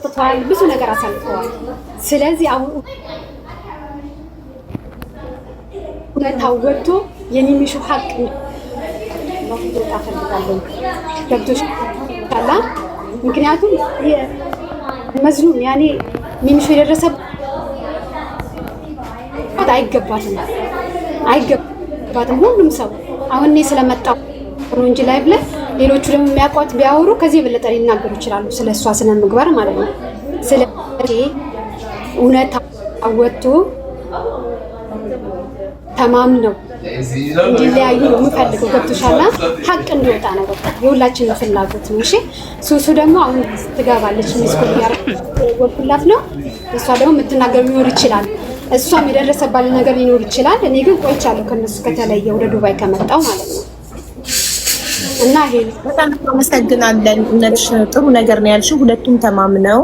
ጠጥተዋል፣ ብዙ ነገር አሳልፈዋል። ስለዚህ አሁን እውነታው ወጥቶ የሚሚሹ ሀቅ ማፍጠጥ አፈልጋለሁ። ገብቶሻል? ምክንያቱም መዝሉም ያኔ ሚሚሹ የደረሰበት አይገባትም። ሁሉም ሰው አሁን እኔ ስለመጣሁ ነው እንጂ ላይ ብለ ሌሎቹ ደግሞ የሚያውቋት ቢያወሩ ከዚህ የበለጠ ሊናገሩ ይችላሉ፣ ስለሷ ስነ ምግባር ማለት ነው። ስለዚህ እውነታው ወጥቶ ተማምነው እንዲለያዩ ነው የምፈልገው። ገብቶሻል? ሀቅ እንዲወጣ ነው በቃ የሁላችንም ፍላጎት ነው። እሺ ሱሱ ደግሞ አሁን ትገባለች ሚስኮል ያረኩላት ነው። እሷ ደግሞ የምትናገር ሊኖር ይችላል፣ እሷም የደረሰባት ነገር ሊኖር ይችላል። እኔ ግን ቆይቻለሁ ከነሱ ከተለየ ወደ ዱባይ ከመጣው ማለት ነው። እና ይሄ በጣም አመሰግናለን። እውነትሽ ጥሩ ነገር ነው ያልሽው። ሁለቱም ተማምነው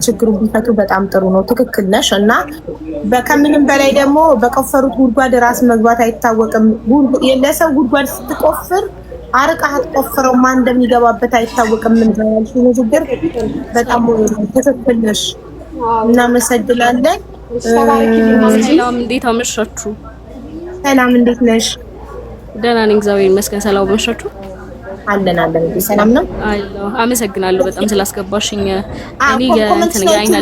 ችግሩን ቢፈቱ በጣም ጥሩ ነው። ትክክል ነሽ። እና ከምንም በላይ ደግሞ በቆፈሩት ጉድጓድ ራስ መግባት አይታወቅም። ለሰው ጉድጓድ ስትቆፍር አርቀህ አትቆፍረው፣ ማን እንደሚገባበት አይታወቅም። ምን ያልሽው ንግግር በጣም ትክክል ነሽ። እናመሰግናለን። ሰላም፣ እንዴት አመሻችሁ? ሰላም፣ እንዴት ነሽ? ደህና ነኝ፣ እግዚአብሔር ይመስገን። ሰላም አመሻችሁ? አለን። ሰላም ነው። አዎ፣ አመሰግናለሁ በጣም ስላስገባሽኝ። እኔ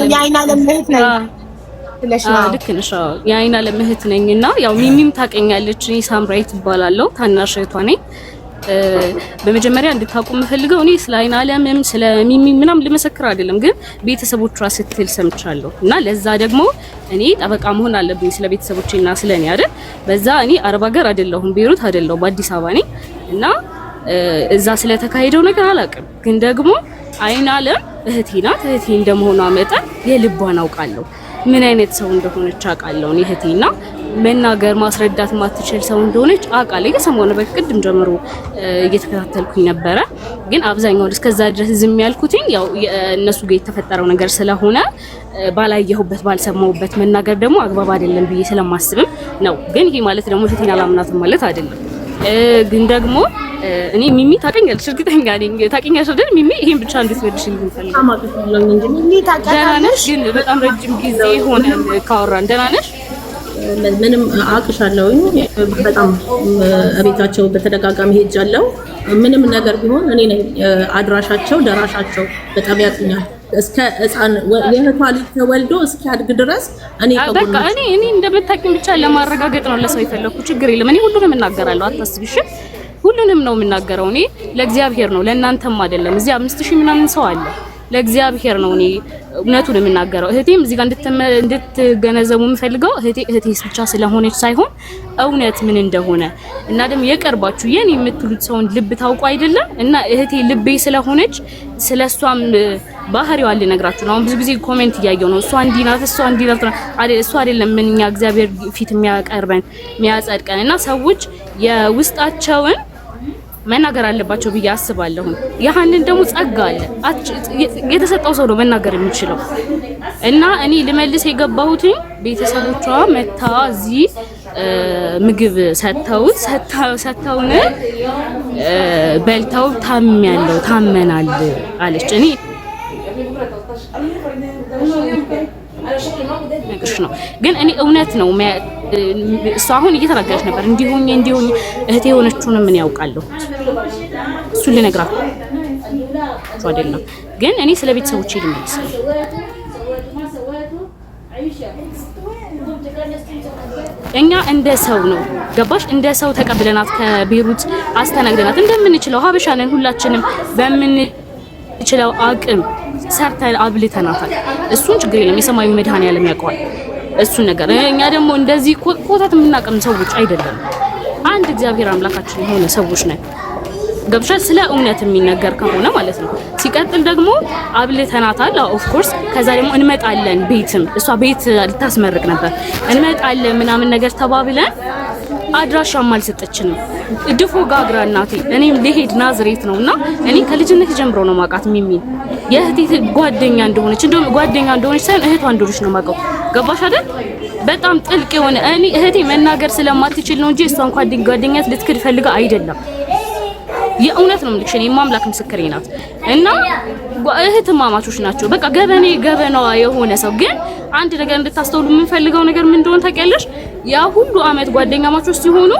የአይና ለምህት ነኝ። ልክ ነሽ። የአይና ለምህት ነኝና ያው ሚሚም ታውቀኛለች። እኔ ሳምራይት እባላለሁ፣ ታናሽ እህቷ ነኝ። በመጀመሪያ እንድታውቁ የምፈልገው እኔ ስለ አይና ለምም ስለ ሚሚ ምናምን ልመሰክር አይደለም፣ ግን ቤተሰቦቿ ስትል ሰምቻለሁ እና ለዛ ደግሞ እኔ ጠበቃ መሆን አለብኝ ስለ ቤተሰቦቼና ስለኔ አይደል። በዛ እኔ አረብ ሀገር አይደለሁም፣ ቤይሩት አይደለሁም፣ በአዲስ አበባ ነኝ እና እዛ ስለተካሄደው ነገር አላውቅም። ግን ደግሞ አይና ለም እህቴ ናት። እህቴ እንደመሆኗ መጠን የልቧን አውቃለሁ። ምን አይነት ሰው እንደሆነች አውቃለሁ። እኔ እህቴና መናገር ማስረዳት ማትችል ሰው እንደሆነች አውቃለሁ። የሰሞኑ በቅድም ጀምሮ እየተከታተልኩኝ ነበረ። ግን አብዛኛው እስከዛ ድረስ ዝም ያልኩትኝ ያው እነሱ ጋር የተፈጠረው ነገር ስለሆነ ባላየሁበት ባልሰማሁበት መናገር ደግሞ አግባብ አይደለም ብዬ ስለማስብም ነው። ግን ይሄ ማለት ደግሞ እህቴን አላምናትም ማለት አይደለም። ግን ደግሞ እኔ ሚሚ ታውቀኛለች፣ እርግጠኛ ነኝ ታውቀኛለች አይደል? ሚሚ ይሄን ብቻ እንድትወድሽልኝ እንፈልጋለን። ደህና ነሽ? ግን በጣም ረጅም ጊዜ ሆነ ካወራን። ደህና ነሽ? ምንም አቅሻለሁኝ። በጣም እቤታቸው በተደጋጋሚ ሄጃለሁ። ምንም ነገር ቢሆን እኔ ነኝ አድራሻቸው፣ ደራሻቸው። በጣም ያጥኛል። እስከ ህፃን የእህቷ ልጅ ተወልዶ እስኪያድግ ድረስ እኔ በቃ እኔ እንደምታውቂኝ ብቻ ለማረጋገጥ ነው ለሰው የፈለኩት። ችግር የለም። እኔ ሁሉንም እናገራለሁ፣ አታስቢሽ። ሁሉንም ነው የምናገረው። እኔ ለእግዚአብሔር ነው፣ ለእናንተም አይደለም። እዚህ 5000 ምናምን ሰው አለ። ለእግዚአብሔር ነው እኔ እውነቱን የምናገረው። እህቴም እዚህ ጋር እንድትገነዘቡ የምፈልገው እህቴ ብቻ ስለሆነች ሳይሆን እውነት ምን እንደሆነ እና ደግሞ የቀርባችሁ የኔ የምትሉት ሰውን ልብ ታውቁ አይደለም። እና እህቴ ልቤ ስለሆነች ስለሷም ባህሪዋ ልነግራችሁ ነው። አሁን ብዙ ጊዜ ኮሜንት እያየው ነው። እሷ እንዲህ ናት፣ እሷ እንዲህ ናት አይደል? እሷ አይደለም ምንኛ እግዚአብሔር ፊት የሚያቀርበን የሚያጸድቀን እና ሰዎች የውስጣቸውን መናገር አለባቸው ብዬ አስባለሁ። ያንን ደግሞ ጸጋ አለ፣ የተሰጠው ሰው ነው መናገር የሚችለው። እና እኔ ልመልስ የገባሁት ቤተሰቦቿ መታ እዚህ ምግብ ሰጥተውን በልተው ታመናል አለች። እኔ ነገርሽ ነው ግን እኔ እውነት ነው። እሷ አሁን እየተናገረች ነበር እንዲሆኝ እህቴ የሆነችውን ምን ያውቃለሁ እሱ ልነግራት አይደለም። ግን እኔ ስለ ቤተሰቦቼ ልመልስ ነው። እኛ እንደ ሰው ነው ገባሽ? እንደ ሰው ተቀብለናት ከቤሩት አስተናግደናት እንደምንችለው ሀበሻ ነን ሁላችንም በምንችለው አቅም ሰርተን አብልተናታል። እሱን ችግር የለም፣ የሰማዩ መድኃኒዓለም ያውቀዋል እሱን ነገር። እኛ ደግሞ እንደዚህ ኮታት የምናቀም ሰዎች አይደለም። አንድ እግዚአብሔር አምላካችን የሆነ ሰዎች ነን። ገብሻል? ስለ እውነት የሚነገር ከሆነ ማለት ነው። ሲቀጥል ደግሞ አብልተናታል ኦፍ ኮርስ። ከዛ ደግሞ እንመጣለን፣ ቤትም እሷ ቤት ልታስመርቅ ነበር፣ እንመጣለን ምናምን ነገር ተባብለን አድራሻም አልሰጠችንም። ድፎ ጋግራ እናቴ እኔም ልሄድ ናዝሬት ነውና እኔ ከልጅነት ጀምሮ ነው ማውቃት ሚሚን የእህቴ ጓደኛ እንደሆነች ሳይሆን እህቷ እንደሆነች ነው ማውቀው። ገባሽ አይደል? በጣም ጥልቅ የሆነ እኔ እህቴ መናገር ስለማትችል ነው እንጂ እሷ እንኳን ጓደኛት ልትክድ ፈልጋ አይደለም። የእውነት ነው የምልሽ። እኔ ማምላክ ምስክሬ ናት። እና እህትማማቾች ናቸው። በቃ ገበናዋ የሆነ ሰው ግን አንድ ነገር እንድታስተውሉ የምንፈልገው ነገር ምን እንደሆነ ታውቂያለሽ? ያ ሁሉ አመት ጓደኛማቾች ሲሆኑ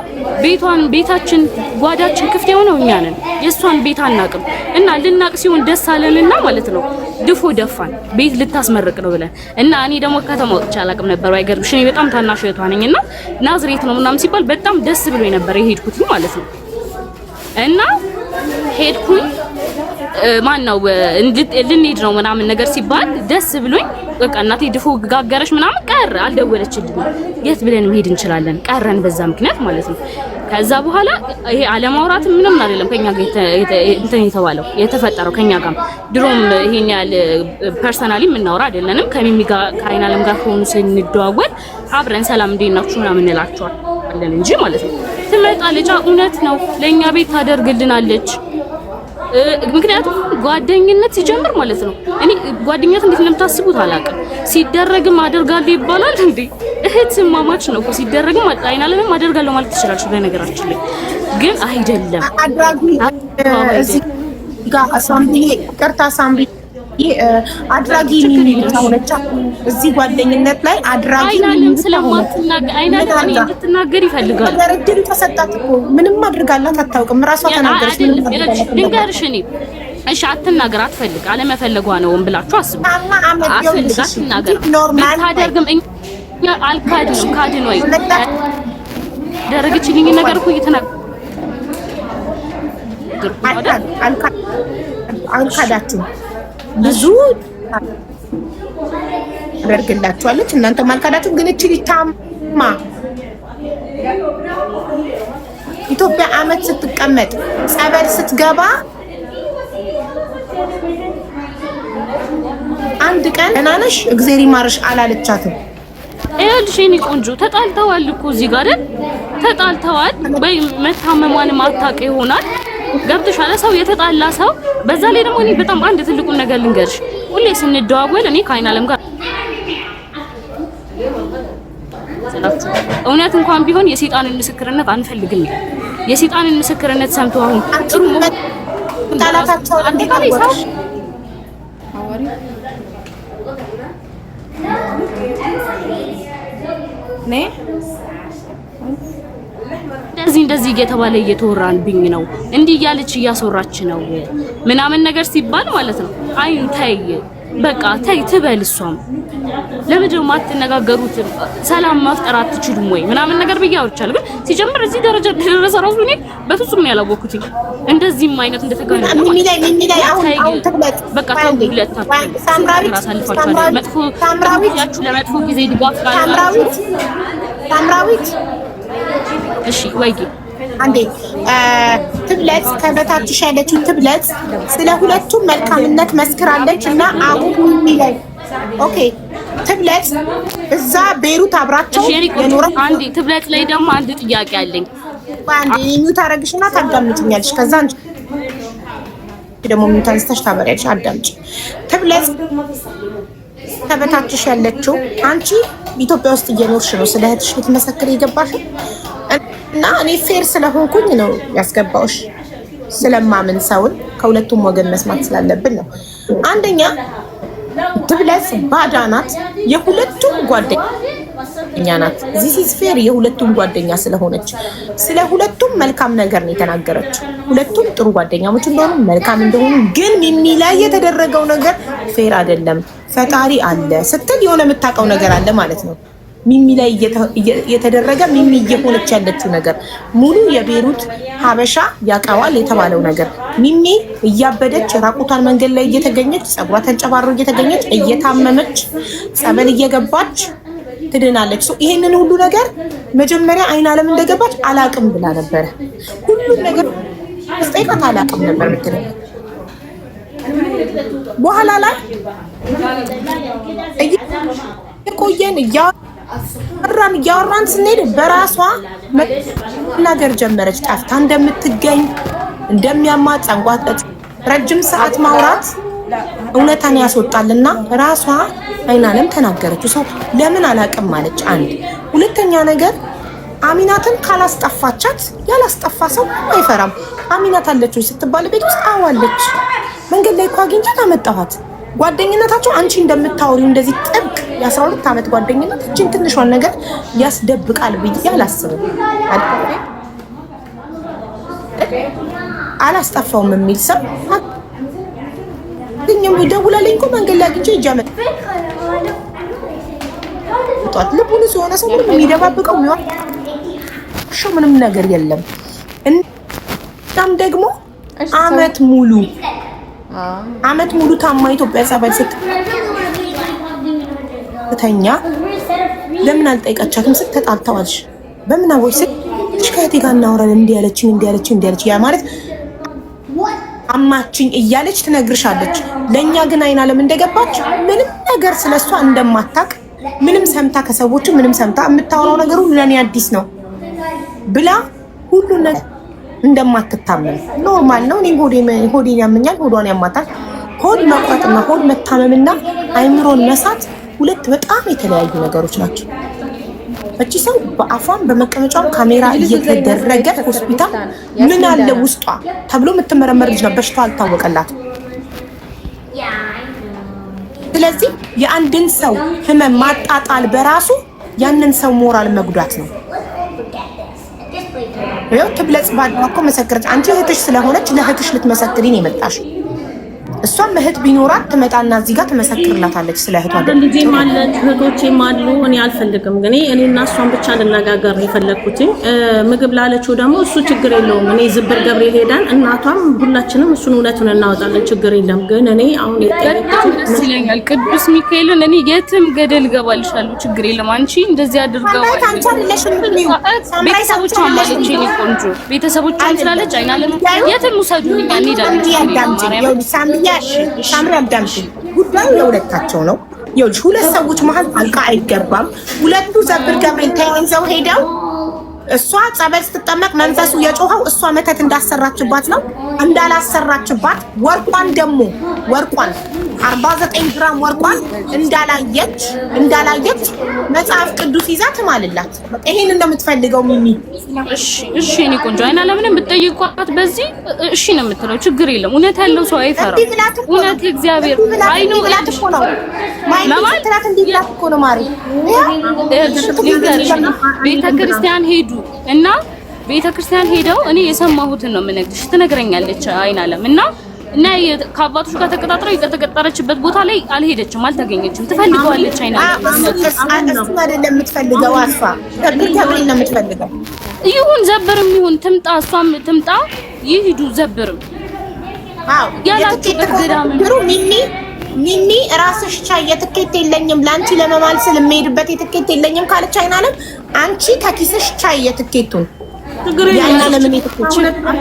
ቤታችን ጓዳችን ክፍት የሆነው እኛ ነን። የእሷን ቤት አናቅም እና ልናቅ ሲሆን ደስ አለንና ማለት ነው ድፎ ደፋን ቤት ልታስመርቅ ነው ብለን እና እኔ ደግሞ ከተማ ወጥቼ አላቅም ነበር። አይገርምሽ? እኔ በጣም ታናሽ እህቷ ነኝና ናዝሬት ነው ምናምን ሲባል በጣም ደስ ብሎኝ ነበር የሄድኩት ማለት ነው። እና ሄድኩኝ ማነው ልንሄድ ነው ምናምን ነገር ሲባል ደስ ብሎኝ በቃ እናቴ ድፎ ጋገረሽ ምናምን ቀረ። አልደወለችልኝም። የት ብለን መሄድ እንችላለን? ቀረን በዛ ምክንያት ማለት ነው። ከዛ በኋላ ይሄ አለማውራት ምንም አይደለም ከኛ ጋር እንትን የተባለው የተፈጠረው ከኛ ጋር ድሮም ይሄን ያህል ፐርሰናሊ የምናወራ አይደለንም። ከሚሚ ጋር ከአይናለም ጋር ሆኖ ስንደዋወል አብረን ሰላም እንዴት ናችሁ ምናምን እንላቸዋለን እንጂ ማለት ነው። ትመጣለች፣ እውነት ነው ለኛ ቤት ታደርግልናለች። ምክንያቱም ጓደኝነት ሲጀምር ማለት ነው እኔ ጓደኝነት እንዴት እንደምታስቡት አላውቅም። ሲደረግም አደርጋለሁ ይባላል እንዴ እህትማማች ነው እኮ ሲደረግም አይናለም አደርጋለሁ ማለት ትችላለች። በነገራችን ላይ ግን አይደለም አድራጊ እዚህ ጋር ሳምቢ አድራጊ የሚሉት ሆነች እዚህ ጓደኝነት ላይ አድራጊ አይናለም ስለማትናገር አይናለም እኔ እንድትናገር ይፈልጋል። ረድም ተሰጣት እኮ ምንም አድርጋላት አታውቅም። ራሷ ተናገረች። ድንገርሽ እኔ እሺ አትናገር አትፈልግ አለመፈለጓ ነው ብላችሁ አስቡ። አትፈልግ አትናገር ብታደርግም እኛ አልካድንም ካድን ወይ ደረገችልኝ ነገር እኮ እየተናገርኩ አልካዳችሁም ብዙ አደርግላችኋለች እናንተ ማልካዳችሁ። ግን እቺ ታማ ኢትዮጵያ አመት ስትቀመጥ ጸበል ስትገባ አንድ ቀን እናነሽ እግዚአብሔር ይማርሽ አላለቻትም። ይኸውልሽ የእኔ ቆንጆ ተጣልተዋል እኮ እዚህ ጋር አይደል? ተጣልተዋል ወይ መታመሟን ማታውቅ ይሆናል። ገብቶሻል? ሰው የተጣላ ሰው በዛ ላይ ደግሞ እኔ በጣም አንድ ትልቁን ነገር ልንገርሽ፣ ሁሌ ስንደዋወል እኔ ከአይናለም ጋር እውነት እንኳን ቢሆን የሰይጣንን ምስክርነት አንፈልግም። የሰይጣንን ምስክርነት ሰምቶ አሁን ጥሩ ታላታቸው እንደታወቀሽ እንደዚህ እየተባለ እየተወራንብኝ ነው እንዲህ እያለች እያሰራች ነው ምናምን ነገር ሲባል ማለት ነው። አይ ተይ በቃ ተይ ትበል። እሷም ለምንድነው የማትነጋገሩት? ሰላም መፍጠር አትችሉም ወይ ምናምን ነገር ብያወርቻለሁ። ግን ሲጀምር እዚህ ደረጃ ደረሰ ራሱ እኔ በፍጹም ነው ያላወኩት። እንደዚህም አይነት እንደተጋነ ሚላይ አሁን ተብለት በቃ ተውለት ሳምራዊት መጥፎ ታምራዊት ለመጥፎ ጊዜ ድጋፍ ሳምራዊት እሺ ወይዬ አንዴ ትብለጽ ከበታችሽ ያለችው ትብለጽ ስለ ሁለቱም መልካምነት መስክራለች እና አሁን ሚላይ ኦኬ ትብለጽ እዛ ቤሩት አብራቸው የኖረ አንዴ ትብለጽ ላይ ደግሞ አንድ ጥያቄ አለኝ። አንዴ ኒውት አረግሽና ታዳምጪኛለሽ። ከዛ አንቺ ደግሞ ኒውት አንስተሽ ታበሪያለሽ። አዳምጪ። ትብለጽ ከበታችሽ ያለችው አንቺ ኢትዮጵያ ውስጥ እየኖርሽ ነው። ስለ እህትሽ ልትመሰክር የገባሽ እና እኔ ፌር ስለሆንኩኝ ነው ያስገባውሽ። ስለማምን ሰውን ከሁለቱም ወገን መስማት ስላለብን ነው። አንደኛ ትብለጽ ባዳ ናት፣ የሁለቱም ጓደኛ ናት። ዚስ ኢዝ ፌር የሁለቱም ጓደኛ ስለሆነች ስለ ሁለቱም መልካም ነገር ነው የተናገረችው። ሁለቱም ጥሩ ጓደኛሞች እንደሆኑ መልካም እንደሆኑ፣ ግን ሚሚ ላይ የተደረገው ነገር ፌር አይደለም። ፈጣሪ አለ ስትል የሆነ የምታውቀው ነገር አለ ማለት ነው። ሚሚ ላይ የተደረገ ሚሚ እየሆነች ያለችው ነገር ሙሉ የቤሩት ሀበሻ ያውቀዋል የተባለው ነገር ሚሚ እያበደች ራቁቷን መንገድ ላይ እየተገኘች ጸጉሯ ተንጨባሮ እየተገኘች እየታመመች ጸበል እየገባች ትድናለች። ይሄንን ሁሉ ነገር መጀመሪያ አይናለም እንደገባች አላቅም ብላ ነበረ። ሁሉም ነገር ስጠይቃት አላቅም ነበር ምትለው። በኋላ ላይ ቆየን እያወራን ስንሄድ በራሷ መናገር ጀመረች። ጠፍታ እንደምትገኝ እንደሚያማት ጸንጓት ረጅም ሰዓት ማውራት እውነታን ያስወጣልና ራሷ አይናለም ተናገረችው። ሰው ለምን አላቅም ማለች። አንድ ሁለተኛ ነገር አሚናትን ካላስጠፋቻት ያላስጠፋ ሰው አይፈራም። አሚናት አለች ወይ ስትባል ቤት ውስጥ አዋለች። መንገድ ላይ እኮ አግኝቻት አመጣኋት። ጓደኝነታቸው አንቺ እንደምታወሪው እንደዚህ ጥብቅ የ12 ዓመት ጓደኝነት እችን ትንሿን ነገር ያስደብቃል ብዬ አላስብም። አላስጠፋውም የሚል ሰው አገኘም ደውላልኝ እኮ መንገድ ላይ አግኝቼ እጃመጥ ጧት ልቡን ሲሆነ ሰው የሚደባብቀው የሚዋሸው ምንም ነገር የለም። እናም ደግሞ አመት ሙሉ ታማ ኢትዮጵያ ጸበል ስትተኛ ለምን አልጠይቃቻትም? ስትተጣልተዋልሽ በምን አወይ ከእህቴ ጋር እናወራለን እንዲያለችኝ ያ ማለት አማችኝ እያለች ትነግርሻለች። ለእኛ ግን አይና ለምን እንደገባች ምንም ነገር ስለሷ እንደማታቅ ምንም ሰምታ ከሰዎቹ ምንም ሰምታ የምታወራው ነገር ሁሉ ለኔ አዲስ ነው ብላ ሁሉ ነገር እንደማትታመም ኖርማል ነው። እኔ ሆዴን ያመኛል፣ ሆዷን ያማታል። ሆድ መቁረጥና ሆድ መታመምና አይምሮን መሳት ሁለት በጣም የተለያዩ ነገሮች ናቸው። እቺ ሰው በአፏን በመቀመጫው ካሜራ እየተደረገ ሆስፒታል ምን አለ ውስጧ ተብሎ የምትመረመር ልጅ ነው። በሽታው አልታወቀላትም። ስለዚህ የአንድን ሰው ህመም ማጣጣል በራሱ ያንን ሰው ሞራል መጉዳት ነው። ይኸው ትብለጽ ባድማ እኮ መሰከረች። አንቺ እህትሽ ስለሆነች ለእህትሽ ልትመሰክሪን የመጣሽ እሷም እህት ቢኖራት ትመጣና እዚህ ጋር ትመሰክርላታለች ስለ እህቷ። ልጄ ማለት እህቶቼም አሉ። እኔ አልፈልግም ግን እኔና እሷን ብቻ ልነጋገር የፈለኩት። ምግብ ላለችው ደግሞ እሱ ችግር የለውም። እኔ ዝብር ገብርኤል ሄዳን እናቷም ሁላችንም እሱን እውነቱን እናወጣለን፣ ችግር የለም። ግን እኔ አሁን በጣም ደስ ይለኛል። ቅዱስ ሚካኤልን እኔ የትም ገደል ገባልሻለሁ፣ ችግር የለም። አንቺ እንደዚህ አድርገው ቤተሰቦቿ ማለት እኔ ቆንጆ ቤተሰቦቿ ስላለች አይና የትም ውሰዱኝ እንሄዳለን። ሳምሪ አዳምጪ፣ ጉዳዩ የሁለታቸው ነው። ይኸውልሽ ሁለት ሰዎች መሀል ጣልቃ አይገባም። ሁለቱ ዘብር ገብርኤል ተያይዘው ሄደው እሷ ጸበል ስትጠመቅ መንፈሱ የጮኸው እሷ መተት እንዳሰራችባት ነው። እንዳላሰራችባት ወርቋን 49 ግራም ወርቋን እንዳላየች መጽሐፍ ቅዱስ ይዛ ትማልላት። ይሄን እንደምትፈልገው ሚሚ እሺ እኔ ቆንጆ አይና ለምን ብትጠይቋት በዚህ እሺ ነው የምትለው። ችግር የለም። እውነት ያለው ሰው አይፈራም። እውነት እግዚአብሔር አይኑ ብላት እኮ ነው ማለት እንዲላት እኮ ነው ማሪ ቤተክርስቲያን ሄዱ እና ቤተክርስቲያን ሄደው እኔ የሰማሁትን ነው የምነግርሽ። ትነግረኛለች አይናለም እና ከአባቶች ጋር ተቀጣጥረው የተቀጠረችበት ቦታ ላይ አልሄደችም፣ አልተገኘችም። ትፈልገዋለች አይናለም። እሱ አይደለም የምትፈልገው አስፋ ገብርኤል ነው የምትፈልገው። ይሁን ዘብርም ይሁን ትምጣ፣ እሷም ትምጣ፣ ይሄዱ ዘብርም ያላችሁበት ገዳም ሚሚ ራስሽ ቻይ የትኬት የለኝም ለአንቺ ለመማል ስል የምሄድበት የትኬት የለኝም ካለች አይናለም አንቺ ከኪስሽ ቻይ የትኬቱን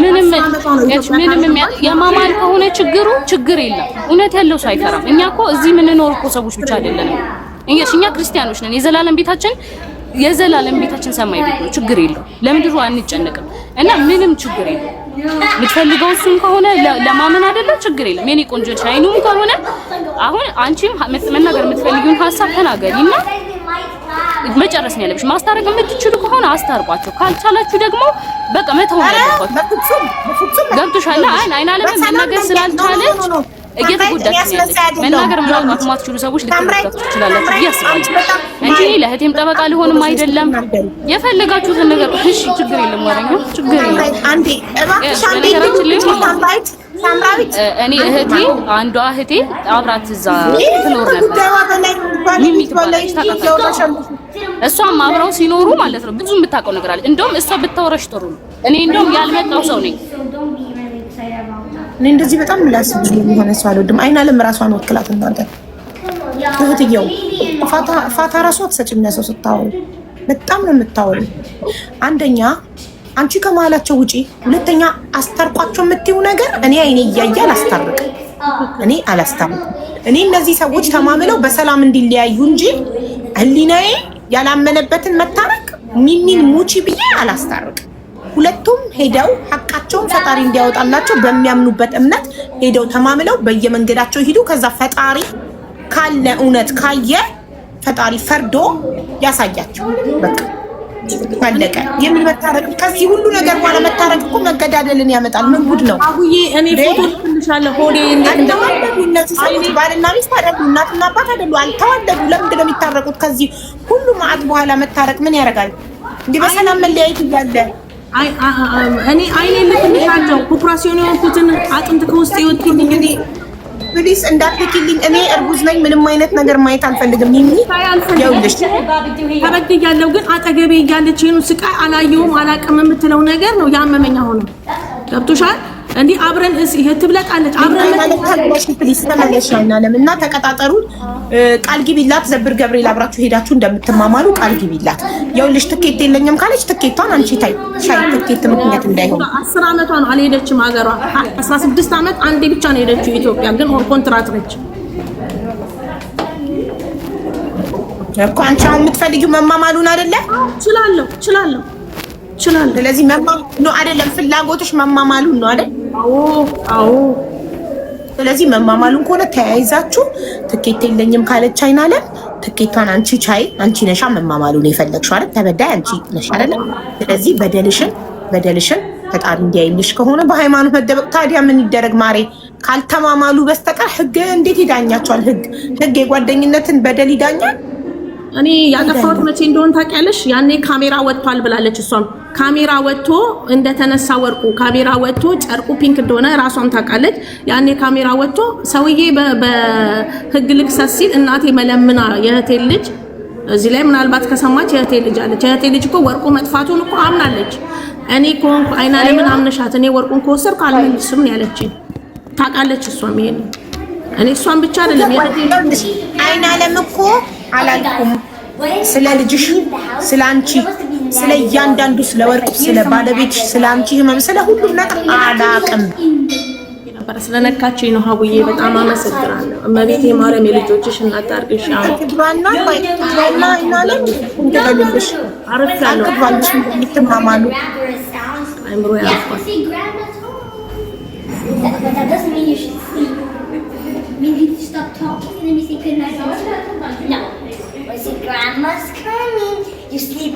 ምንም የማማል ከሆነ ችግር የለም። እውነት ያለው ሰው አይፈራም። እኛ እኮ እዚህ የምንኖር እኮ ሰዎች ብቻ አይደለንም። እኛ ክርስቲያኖች ነን። የዘላለም ቤታችን ሰማይ ቤት ነው። ችግር የለው። ለምድሩ አንጨነቅም እና ምንም ችግር የለው። የምትፈልገው እሱም ከሆነ ለማመን አይደለ ችግር የለም። የኔ ቆንጆ ቻይኑም ከሆነ አሁን አንቺም መናገር የምትፈልጊውን ሀሳብ ተናገሪና መጨረስ ነው ያለብሽ። ማስታረቅ የምትችሉ ከሆነ አስታርቋቸው፣ ካልቻላችሁ ደግሞ በቃ መተው ነው ያለባችሁ። ገብቶሻል? አይን አለምን መናገር ስላልቻለች እየተጎዳች ነው ያለች። መናገር ምናልባት የማትችሉ ሰዎች ልትረዳቱ ትችላላችሁ ብዬ አስባለሁ እንጂ ለእህቴም ጠበቃ ሊሆንም አይደለም። የፈለጋችሁትን ነገር እሺ፣ ችግር የለም። ወረኛው ችግር የለም። አንዴ እባክሽ አንዴ እኔ አንዷ እህቴ አብራት እዛ ትኖር ነበር። እሷም አብረው ሲኖሩ ማለት ነው ብዙ የምታውቀው ነገር አለ። እንደውም እሷ ብታወራሽ ጥሩ ነው። እኔ እንደውም ያልመጣው ሰው ነኝ። እኔ እንደዚህ በጣም ምላስብ የሆነ ሰው አልወድም። አይናለም ራሷን ወክላት እናንተ እህትየው ፋታ ራሷ አትሰጭም። ለሰው ስታወሪ በጣም ነው የምታወሪ። አንደኛ አንቺ ከመሀላቸው ውጪ፣ ሁለተኛ አስታርቋቸው የምትይው ነገር እኔ አይኔ እያየ አላስታርቅም። እኔ እነዚህ ሰዎች ተማምለው በሰላም እንዲለያዩ እንጂ ህሊናዬ ያላመነበትን መታረቅ ሚሚን ሙቺ ብዬ አላስታርቅም። ሁለቱም ሄደው ሐቃቸውን ፈጣሪ እንዲያወጣላቸው በሚያምኑበት እምነት ሄደው ተማምለው በየመንገዳቸው ሂዱ። ከዛ ፈጣሪ ካለ እውነት ካየ ፈጣሪ ፈርዶ ያሳያቸው። በቃ አለቀ። የምን መታረቅ? ከዚህ ሁሉ ነገር በኋላ መታረቅ እኮ መገዳደልን ያመጣል። ምን ጉድ ነው? አቡዬ እኔ ፎቶ ልክልሻለሁ። ሆዴ እንደተዋለዱ እነዚህ ሰዎች ባልና ሚስት አይደሉ፣ እናትና አባት አይደሉ፣ አልተዋለዱ። ለምንድን ነው የሚታረቁት? ከዚህ ሁሉ መዓት በኋላ መታረቅ ምን ያደርጋል? እንዲህ በሰላም መለያየት እያለ እኔ አይኔ ልክልሻለሁ። ኦፕራሲዮን የሆንኩትን አጥንት ከውስጥ ይወጥልኝ እንግዲህ ፕሊስ እንዳትልኪልኝ። እኔ እርጉዝ ነኝ። ምንም አይነት ነገር ማየት አልፈልግም። ይኸውልሽ ተበድያለሁ፣ ግን አጠገቤ እያለች ይሄን ስቃይ አላየሁም አላውቅም የምትለው ነገር ነው ያመመኝ። አሁን ገብቶሻል? እንዲህ አብረን ትብለጣለች። አብረን ፕሊስ ተመለሻና ለምና ተቀጣጠሩ። ቃል ግቢላት። ዘብር ገብርኤል አብራችሁ ሄዳችሁ እንደምትማማሉ ቃል ግቢላት። ይኸውልሽ ትኬት የለኝም ካለች ትኬቷን አንቺ ታይ። ሻይ ትኬት ምክንያት እንዳይሆን 10 ዓመቷ ነው አልሄደችም ሀገሯ። 16 ዓመት አንዴ ብቻ ነው ሄደችው ኢትዮጵያ፣ ግን ኮንትራት ነች እኮ። አንቺ አሁን የምትፈልጊው መማማሉን አይደለ? እችላለሁ። ስለዚህ ነው አይደለም? ፍላጎትሽ መማማሉን ነው አይደል? አዎ። ስለዚህ መማማሉን ከሆነ ተያይዛችሁ ትኬት የለኝም ካለች አይናለም ትኬቷን አንቺ ቻይ። አንቺ ነሻ መማማሉን የፈለግሽው አይደል? ተበዳይ አንቺ ነሽ አይደል? ስለዚህ በደልሽን ፈጣሪ እንዲያይልሽ ከሆነ በሃይማኖት መደበቅ ታዲያ ምን ይደረግ ማሬ? ካልተማማሉ በስተቀር ህግ እንዴት ይዳኛቸዋል? ህግ የጓደኝነትን በደል ይዳኛል? እኔ ያጠፋሁት መቼ እንደሆነ ታውቂያለሽ? ያኔ ካሜራ ወጥቷል ብላለች። እሷም ካሜራ ወጥቶ እንደተነሳ ወርቁ ካሜራ ወጥቶ ጨርቁ ፒንክ እንደሆነ ራሷም ታውቃለች። ያኔ ካሜራ ወጥቶ ሰውዬ በህግ ልክሰስ ሲል እናቴ መለምና የእህቴ ልጅ እዚህ ላይ ምናልባት ከሰማች የእህቴ ልጅ አለች። የእህቴ ልጅ እኮ ወርቁ መጥፋቱን እኮ አምናለች። እኔ ኮንኩ አይናለምን አምነሻት እኔ ወርቁን ከወሰድኩ አልመልስም ያለችኝ ታውቃለች። እሷም ይሄን እኔ እሷም ብቻ አይደለም አይናለም እኮ አላልኩም። ስለ ልጅሽ፣ ስለ አንቺ፣ ስለ እያንዳንዱ፣ ስለ ወርቁ፣ ስለ ባለቤትሽ፣ ስለ አንቺ ህመም፣ ስለ ሁሉም ነገር አላቅም ነበር። ስለነካችኝ ነው ሀቡዬ፣ በጣም አመሰግናለሁ። እመቤቴ ማርያም የልጆችሽ እናት አድርግሽ። ትግባና አይናለም እንደልልሽ አረፍያለሁ። ባልሽ የምትማማሉ አይምሮ ያልፋል። Maybe stop talking and then we say good night. No. I say grandma's coming. You sleep.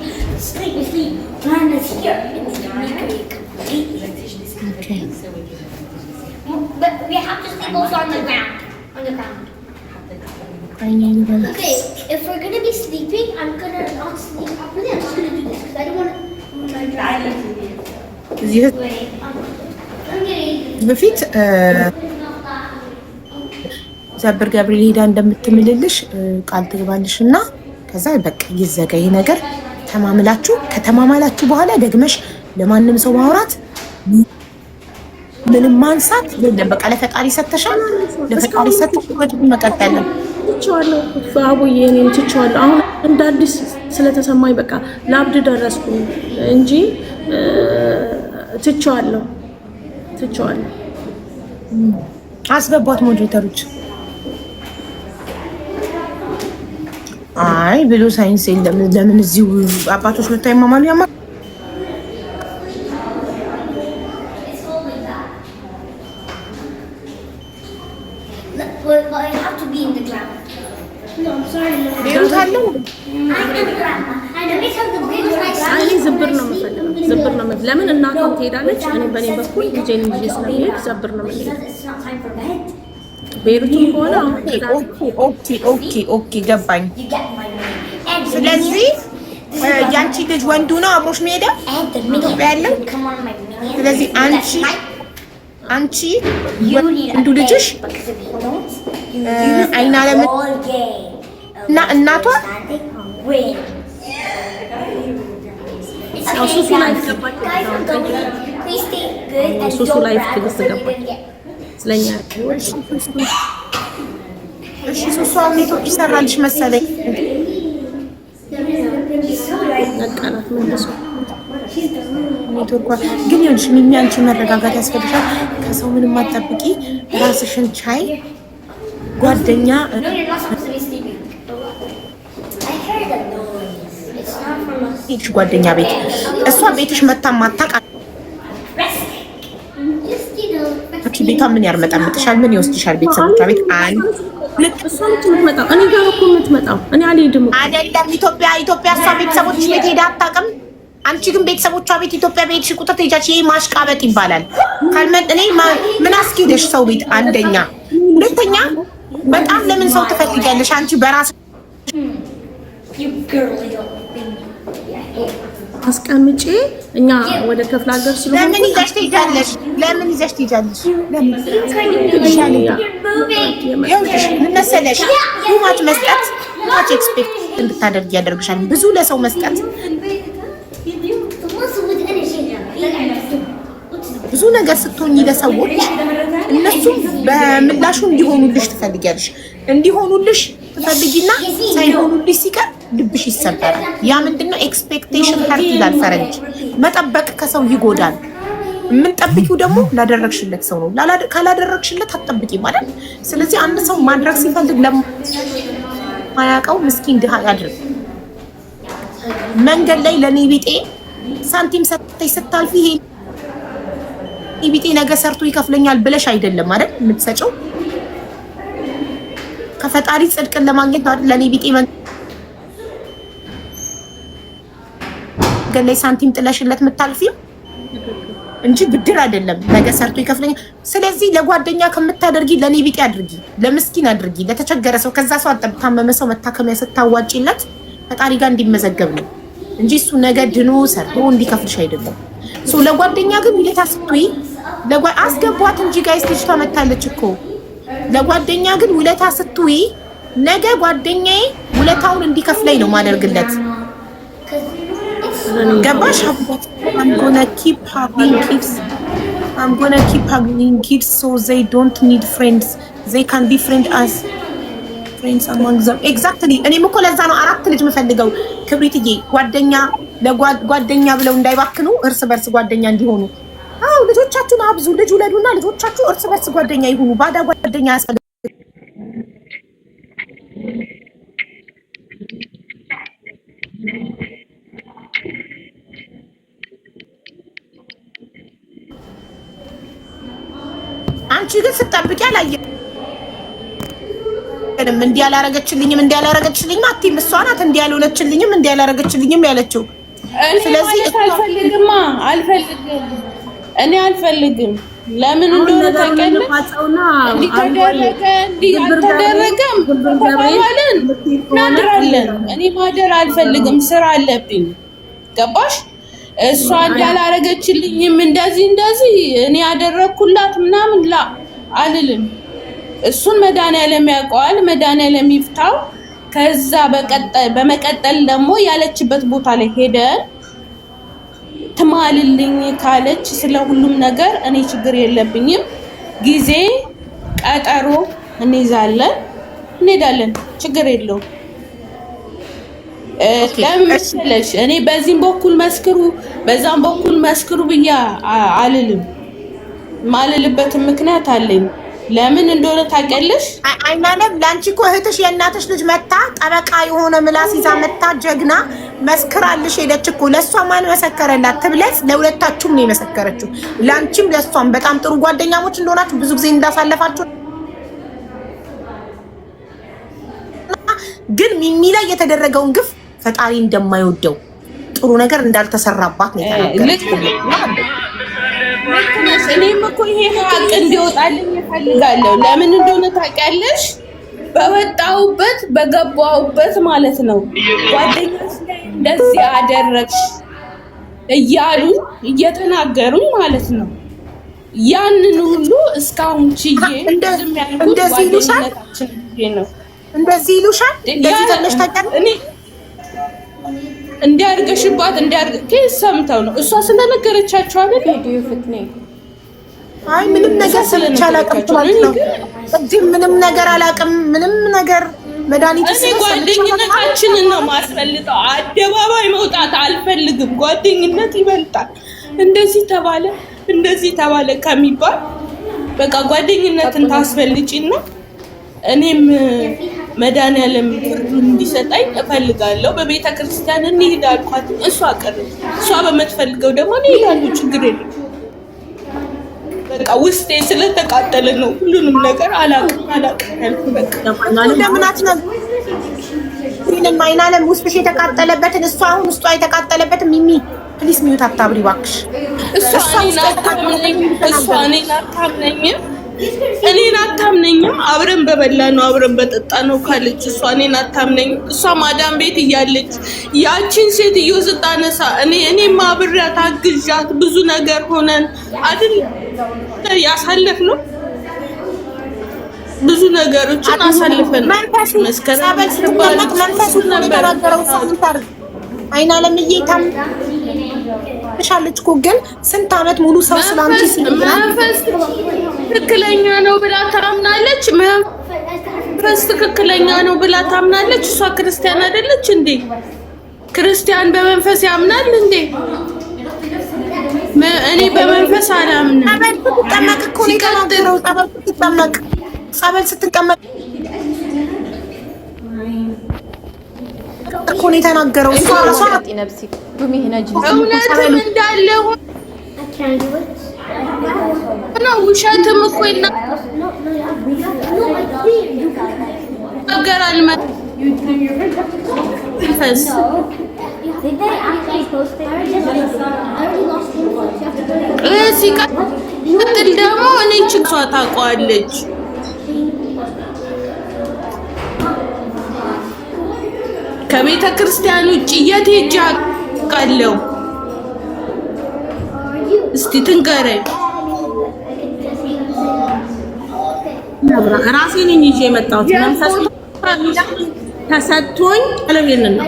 Grandma's here. And we make it completely. Okay. But we have to sleep also on the ground. Okay, if we're gonna be sleeping, I'm gonna not sleep properly. I'm just gonna do this because I don't want to. Wait. I'm getting. በፊት ዘብር ገብርኤል ሄዳ እንደምትምልልሽ ቃል ትግባልሽ እና ከዛ በቃ ይዘጋ ይሄ ነገር። ከተማማላችሁ በኋላ ደግመሽ ለማንም ሰው ማውራት ምንም ማንሳት የለም። በቃ ለፈጣሪ ሰተሻል። ለፈጣሪ ሰተሽ ወጥቶ መቀጠል ነው። ትቼዋለሁ አቡዬ፣ እኔም ትቼዋለሁ። አሁን እንደ አዲስ ስለተሰማኝ በቃ ላብድ ደረስኩ እንጂ ትቼዋለሁ። አስገቧት ሞዴሬተሮች። አይ ብሎ ሳይንስ የለም። ለምን እዚሁ አባቶች መታይ ማማሉ ያማ Well, I have to be in the ground. No, I'm sorry. ቤሩት አለው I'm in the ground. I know it's on the bridge right now. እኔ ዝብር ነው የምፈልገው። ለምን እናቷም ትሄዳለች፣ እኔ በእኔ በኩል ልጄን ይዤ ስለሚሄድ ዝብር ነው የምፈልገው። It's not time for bed. ቤሩትም ከሆነ ኦኬ ገባኝ። You get my money. And ስለዚህ ያንቺ ልጅ ወንዱ ነው አብሮሽ የሚሄደው ኢትዮጵያ ያለው። come on, my minion. ስለዚህ አንቺ ወንዱ ልጅሽ አይናለም እና እናቷ ሱሱ ላይ ትግስት ገባች ስለኛ። እሺ ሱሱ አሁን ኔትወርክ ይሰራልሽ መሰለኝ። ነቃናት መልሶ ኔትወርኳ ግን ይኸውልሽ ሚሚ አንቺ መረጋጋት ያስፈልጋል። ከሰው ምንም አትጠብቂ፣ ራስሽን ቻይ። ጓደኛ No, you're not supposed to be sleeping. I heard a noise. It's not from us. ሄድሽ ጓደኛ ቤት፣ እሷ ቤትሽ መታ ማታውቅ Just, you know, አንቺ ቤቷ ምን ያርመጣምጥሻል? ምን ይወስድሻል? ቤተሰቦቿ ቤት አንድ እሷ የምትመጣው እኔ ጋር እኮ የምትመጣው እኔ አልሄድም አይደለም። ኢትዮጵያ እሷ ቤተሰቦች ቤት ሄዳ አታውቅም። አንቺ ግን ቤተሰቦቿ ቤት ኢትዮጵያ በሄድሽ ቁጥር ትሄጃለሽ። ይሄ ማሽቃበጥ ይባላል። እኔ ምን አስኬደሽ ሰው ቤት? አንደኛ፣ ሁለተኛ በጣም ለምን ሰው ትፈልጊያለሽ? አንቺ በራስሽ አስቀምጪ። እኛ ወደ ክፍለ ሀገር ስለሆነ ለምን ይዘሽ ትሄጃለሽ? ለምን ይዘሽ ትሄጃለሽ? ምን መሰለሽ ማች መስጠት ማች ኤክስፔክት እንድታደርጊ ያደርግሻል። ብዙ ለሰው መስጠት ብዙ ነገር ስትሆኚ ለሰዎች እነሱም በምላሹ እንዲሆኑልሽ ትፈልጊያለሽ። እንዲሆኑልሽ ትፈልጊና ሳይሆኑልሽ ሲቀር ልብሽ ይሰበራል። ያ ምንድነው? ኤክስፔክቴሽን ሀርት ይላል ፈረንጅ። መጠበቅ ከሰው ይጎዳል። የምንጠብቂው ደግሞ ላደረግሽለት ሰው ነው። ካላደረግሽለት አትጠብቂ ማለት። ስለዚህ አንድ ሰው ማድረግ ሲፈልግ ለማያውቀው ምስኪን ድሃ ያድርግ። መንገድ ላይ ለኔ ቢጤ ሳንቲም ሰጥተሽ ስታልፊ ይሄ ቢጤ ነገ ሰርቶ ይከፍለኛል ብለሽ አይደለም አይደል የምትሰጪው። ከፈጣሪ ጽድቅን ለማግኘት አይደል ለኔ ቢጤ መንገድ ላይ ሳንቲም ጥለሽለት የምታልፊው እንጂ ብድር አይደለም። ነገ ሰርቶ ይከፍለኛል። ስለዚህ ለጓደኛ ከምታደርጊ ለኔ ቢጤ አድርጊ፣ ለምስኪን አድርጊ፣ ለተቸገረ ሰው። ከዛ ሰው ታመመ ሰው መታከሚያ ስታዋጪለት ፈጣሪ ጋር እንዲመዘገብ ነው እንጂ እሱ ነገ ድኖ ሰርቶ እንዲከፍልሽ አይደለም። ለጓደኛ ግን ውለታ ስትይ አስገቧት እንጂ ጋይስ ልጅ ተመታለች እኮ። ለጓደኛ ግን ውለታ ስትይ ነገ ጓደኛዬ ውለታውን እንዲከፍለኝ ነው ማደርግለት። ገባሽ? I'm gonna keep having kids so they don't need friends. They can be friends among them. Exactly. እኔም እኮ ለዛ ነው 4 ልጅ የምፈልገው ክብሪትዬ። ጓደኛ ብለው እንዳይባክኑ እርስ በርስ ጓደኛ እንዲሆኑ። አዎ ልጆቻችሁን አብዙ፣ ልጅ ውለዱና ልጆቻችሁ እርስ በርስ ጓደኛ ይሁኑ። ባዳ ጓደኛ ያስፈልጋል። አንቺ ግን ስትጠብቂ አላየንም። እንዲህ ያላረገችልኝም አትይም። እሷ ናት እንዲህ ያልሆነችልኝም እንዲህ ያላረገችልኝም ያለችው። ስለዚህ አልፈልግም። ለምን እንደሆነ ታውቂያለሽ? እንዲተደረገም ተባባልን እናድራለን። እኔ ማደር አልፈልግም፣ ስራ አለብኝ። ገባሽ? እሷ እንዳላረገችልኝም እንደዚህ እኔ ያደረኩላት ምናምን አልልም። እሱን መድኃኒዓለም ያውቀዋል፣ መድኃኒዓለም ይፍታው። ከዛ በመቀጠል ደግሞ ያለችበት ቦታ ላይ ሄደን ትማልልኝ ካለች ስለ ሁሉም ነገር እኔ ችግር የለብኝም። ጊዜ ቀጠሮ እንሄዳለን፣ ችግር የለውም። ለምን መሰለሽ እኔ በዚህም በኩል መስክሩ በዛም በኩል መስክሩ ብዬ አልልም። ማልልበትም ምክንያት አለኝ። ለምን እንደሆነ ታውቂያለሽ? አይናለም ላንቺ እኮ እህትሽ የእናትሽ ልጅ መታ ጠበቃ የሆነ ምላስ ይዛ መታ ጀግና መስክራልሽ ሄደች እኮ። ለሷ ማን መሰከረላት? ትብለጽ ለሁለታችሁም ነው የመሰከረችው። ላንቺም ለሷም በጣም ጥሩ ጓደኛሞች እንደሆናችሁ ብዙ ጊዜ እንዳሳለፋችሁ። ግን ሚሚ ላይ የተደረገውን ግፍ ፈጣሪ እንደማይወደው ጥሩ ነገር እንዳልተሰራባት ነው የተናገረችው። እኔም እኮ ይሄ ሀቅ እንዲወጣልኝ እፈልጋለሁ። ለምን እንደሆነ ታውቂያለሽ? በወጣሁበት በገባሁበት ማለት ነው ጓደኛሽ ላይ እንደዚህ አደረግሽ እያሉ እየተናገሩኝ ማለት ነው። ያንን ሁሉ እስካሁን ችዬ እንደዚህ ይሉሻል፣ እንደዚህ ይሉሻል። እንደዚህ ተነሽ ታውቂያለሽ? እንዲያርገሽባት ከየት ሰምተው ነው? እሷ ስለነገረቻቸው አይደል? አይ ምንም ነገር ሰምቼ አላውቅም ማለት ነው። እዚህ ምንም ነገር አላውቅም። ምንም ነገር መድኃኒት እኔ ጓደኝነታችንን ነው ማስፈልጠው። አደባባይ መውጣት አልፈልግም። ጓደኝነት ይበልጣል። እንደዚህ ተባለ ከሚባል በቃ ጓደኝነትን ታስፈልጪና እኔም መድኃኒዓለም እንዲሰጠኝ እፈልጋለሁ። በቤተ ክርስቲያን እንሂድ አልኳት። እሷ ቀረች። እሷ በምትፈልገው ደግሞ እኔ እሄዳለሁ፣ ችግር የለም። በቃ ውስጤ ስለተቃጠለ ነው ሁሉንም ነገር አላውቅም ያልኩ። በቃ ለምን አትነግሪንም? አይናለም ውስጥሽ የተቃጠለበትን እሷ አሁን ውስጧ የተቃጠለበትን ሚሚ ፕሊስ ሚዩት አታብሪ እባክሽ። እኔን አታምነኝም። አብረን በበላ ነው አብረን በጠጣ ነው ካለች እሷ እኔን አታምነኝም። እሷ ማዳም ቤት እያለች ያቺን ሴትዮ ስታነሳ እኔማ አብሬያት አግዣት ብዙ ነገር ሆነን አይደል ያሳለፍነው ብዙ ነገሮችን አሳልፈን መስከረም መንፈሱ ተናገረው ሳንታር አይና ለምዬ ታምሻለች እኮ ግን ስንት አመት ሙሉ ሰው ስላንቺ መንፈስ ትክክለኛ ነው ብላ ታምናለች። መንፈስ ትክክለኛ ነው ብላ ታምናለች። እሷ ክርስቲያን አይደለች እንዴ? ክርስቲያን በመንፈስ ያምናል እንዴ? እኔ በመንፈስ አላምንም። ስትጠመቅ እኮ ነው የተናገረው። ጸበል ስትጠመቅ እኮ ነው የተናገረው። እሷ ራሷ እውነትም እንዳለ ነው ውሸትም እኮ ይናገራል። መንፈስ ሲቀጥል ደግሞ እኔ ችግሯ ታውቀዋለች። ከቤተ ክርስቲያን ውጭ የት ሄጄ አውቃለሁ? እስቲ ትንገረኝ። ራሴ ነኝ ይዤ የመጣሁት መንፈስ ተሰጥቶኝ አለብኝ ነው።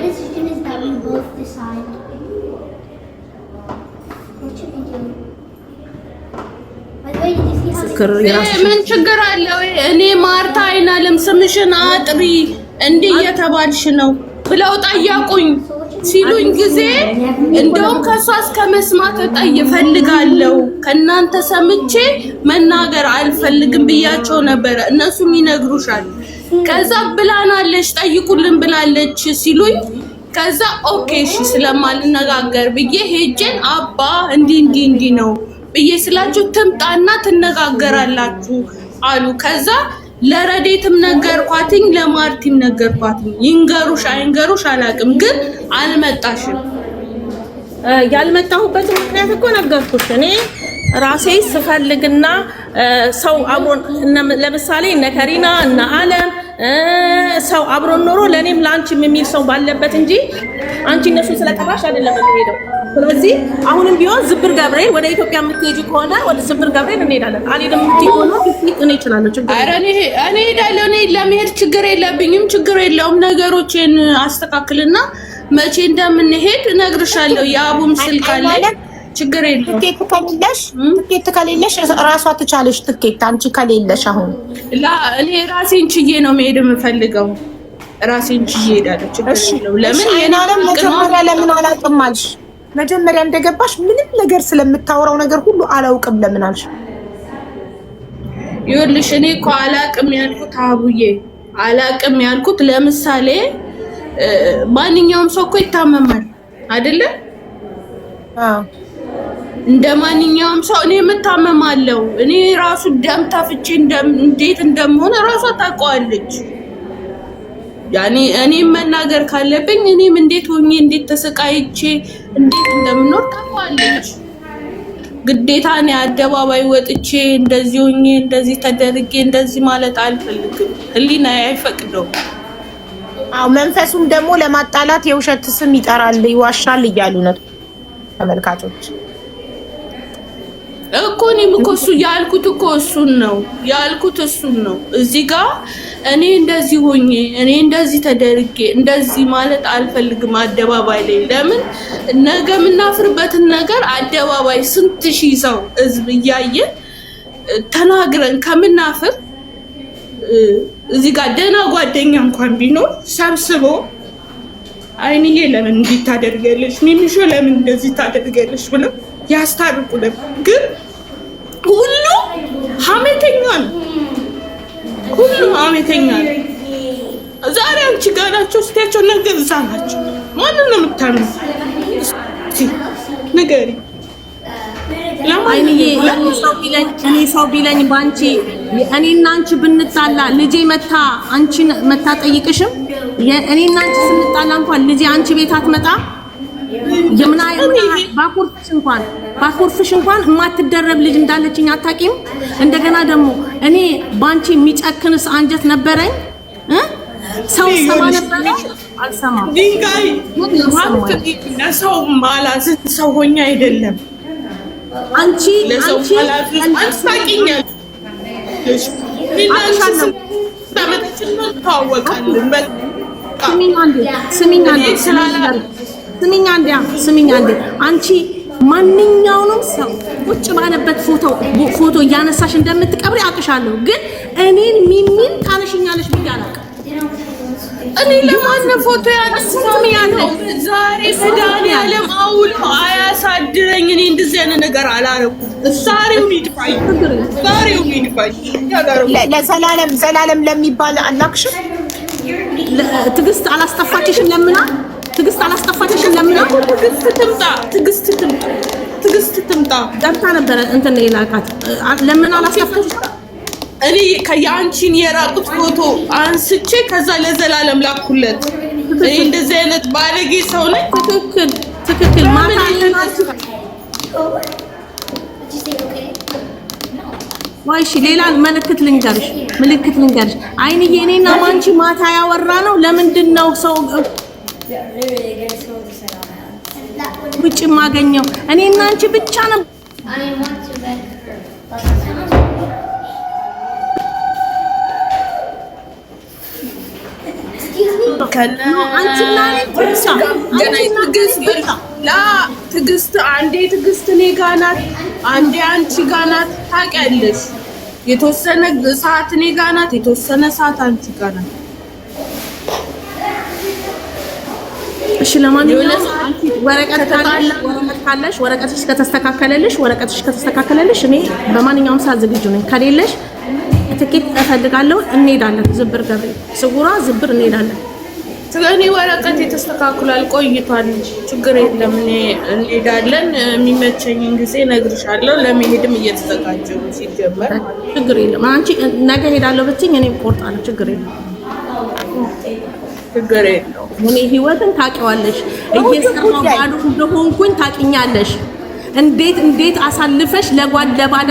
ምን ችግር አለው? እኔ ማርታ አይናለም ስምሽን አጥሪ እንዲህ እየተባልሽ ነው ብለው ጠየቁኝ። ሲሉኝ ጊዜ እንደውም ከሷ እስከ መስማት እፈልጋለሁ ከናንተ ሰምቼ መናገር አልፈልግም ብያቸው ነበረ። እነሱም ይነግሩሻል። ከዛ ብላናለች ጠይቁልን ብላለች ሲሉኝ ከዛ ኦኬ እሺ ስለማልነጋገር ብዬ ሄጄን አባ እንዲህ ነው ብዬ ስላችሁ ትምጣና ትነጋገራላችሁ አሉ። ከዛ ለረዴትም ነገርኳትኝ ለማርቲም ነገርኳትኝ። ይንገሩሽ አይንገሩሽ አላውቅም፣ ግን አልመጣሽም። ያልመጣሁበት ምክንያት እኮ ነገርኩሽ። እኔ ራሴ ስፈልግና ሰው አብሮን ለምሳሌ እነ ከሪና እና አለም ሰው አብሮን ኖሮ ለኔም ላንቺም የሚል ሰው ባለበት እንጂ አንቺ እነሱ ስለጠራሽ አይደለም የምንሄደው። ስለዚህ አሁንም ቢሆን ዝብር ገብርኤል ወደ ኢትዮጵያ የምትሄጂ ከሆነ ወደ ዝብር ገብርኤል እንሄዳለን። አልሄድም የምትይ ከሆነ እኔ እችላለሁ፣ ችግር የለም። እኔ እሄዳለሁ። እኔ ለመሄድ ችግር የለብኝም፣ ችግር የለውም። ነገሮችን አስተካክልና መቼ እንደምንሄድ እነግርሻለሁ። የአቡም ስልክ አለ፣ ችግር የለውም። ትኬት ከሌለሽ ራሷ ትቻለሽ። ትኬት አንቺ ከሌለሽ አሁን እኔ ራሴን ችዬ ነው መሄድ የምፈልገው። ራሴን ችዬ እሄዳለሁ፣ ችግር የለውም። ለምን መጀመሪያ ለምን አላውቅም አልሽ? መጀመሪያ እንደገባሽ ምንም ነገር ስለምታወራው ነገር ሁሉ አላውቅም ለምን አልሽ? ይኸውልሽ እኔ እኮ አላውቅም ያልኩት አቡዬ አላውቅም ያልኩት ለምሳሌ ማንኛውም ሰው እኮ ይታመማል አይደለ? እንደ ማንኛውም ሰው እኔ የምታመማለሁ። እኔ ራሱ ደም ታፍቼ እንዴት እንደምሆነ ራሷ ታውቀዋለች። ያኔ እኔም መናገር ካለብኝ እኔም እንዴት ሆኜ እንዴት ተሰቃይቼ እንዴት እንደምኖር ታውቃለች። ግዴታ እኔ አደባባይ ወጥቼ እንደዚህ ሆኜ እንደዚህ ተደርጌ እንደዚህ ማለት አልፈልግም። ህሊና አይፈቅደው። አዎ መንፈሱም ደግሞ ለማጣላት የውሸት ስም ይጠራል፣ ይዋሻል እያሉ ነው ተመልካቾች እኮ። እኔም እኮ እሱ ያልኩት እኮ እሱን ነው እዚህ ጋር እኔ እንደዚህ ሆኜ እኔ እንደዚህ ተደርጌ እንደዚህ ማለት አልፈልግም አደባባይ ላይ። ለምን ነገ የምናፍርበትን ነገር አደባባይ ስንት ሺህ ሰው ህዝብ እያየ ተናግረን ከምናፍር እዚህ ጋር ደህና ጓደኛ እንኳን ቢኖር ሰብስቦ አይንዬ ለምን እንዲህ ታደርጊያለሽ፣ ሚሚሾ ለምን እንደዚህ ታደርጊያለሽ ብለው ያስታርቁልን። ግን ሁሉ ሀሜተኛ ነው፣ ሁሉ ሀሜተኛ ነው። ዛሬ አንቺ ጋር ናቸው ስትያቸው ነገር እዛ ናቸው። ማንን ነው የምታምኑ? ንገሪ። አይንዬ እኔ ሰው ቢለኝ ባንቺ እኔና አንቺ ብንጣላ ልጄ መታ አንቺን መታ ጠይቅሽም? እኔና አንቺ ስንጣላ እንኳን ልጄ አንቺ ቤት አትመጣ? የምናይ ባኮርፍሽ እንኳን የማትደረብ ልጅ እንዳለችኝ አታውቂም? እንደገና ደግሞ እኔ ባንቺ የሚጨክንስ አንጀት ነበረኝ ሰው ሰማ ነበር አልሰማም። ድንጋይ ለሰው ማላዝ ሰው ሆኛ አይደለም አንቺ ታውቂኛለሽ። ስሚኝ አንዴ አንቺ ማንኛውንም ሰው ቁጭ ባለበት ፎቶ እያነሳሽ እንደምትቀብሪ አውቅሻለሁ። ግን እኔን ሚሚን ታነሽኛለሽ ብዬ አላውቅም። እኔ ለማን ፎቶ ያነሳው ያለው ዛሬ መድኃኒዓለም አውሎ አያሳድረኝ። እኔ እንደዚህ አይነት ነገር አላረኩም። ዛሬው ይድፋኝ። ዘላለም ለሚባል አላክሽም። ትግስት አላስጠፋችሽም ለምና ትግስት ትምጣ ገብታ ነበረ እንትን ይላቃት ለምን አላስጠፋችሽ? እኔ ከያንቺን የራቁት ፎቶ አንስቼ ከዛ ለዘላለም ላኩለት። እኔ እንደዚህ አይነት ባለጌ ሰው ነኝ። ትክክል ማታ ዋይሽ ሌላ ምልክት ልንገርሽ አይንዬ እኔና ማንቺ ማታ ያወራ ነው። ለምንድን ነው ሰው ውጭ ማገኘው? እኔና አንቺ ብቻ ነው። ትግስት አንዴ ትግስት እኔ ጋር ናት፣ አንዴ አንቺ ጋር ናት። ታውቂያለሽ፣ የተወሰነ ሰዓት እኔ ጋር ናት፣ የተወሰነ ሰዓት አንቺ ጋር ናት። እሺ ለማንኛውም ወረቀት ካለሽ ወረቀትሽ ከተስተካከለልሽ እኔ በማንኛውም ሰዓት ዝግጁ ነኝ። ከሌለሽ ትኬት እፈልጋለሁ፣ እንሄዳለን። ዝብር ገብሬ ስጉራ ዝብር እንሄዳለን። ስለኔ ወረቀት የተስተካክሏል፣ ቆይቷል። ችግር የለም፣ እንሄዳለን። የሚመቸኝን ጊዜ እነግርሻለሁ። ለመሄድም እየተዘጋጀሁ ነው። ሲጀመር ችግር የለም። አንቺ ነገ ሄዳለሁ ብትይኝ እኔ እቆርጣለሁ። ችግር የለም። እኔ ህይወትን ታውቂዋለሽ፣ እየሰራሁ ባዶ እንደሆንኩኝ ታውቂኛለሽ። እንዴት አሳልፈሽ ለባዳ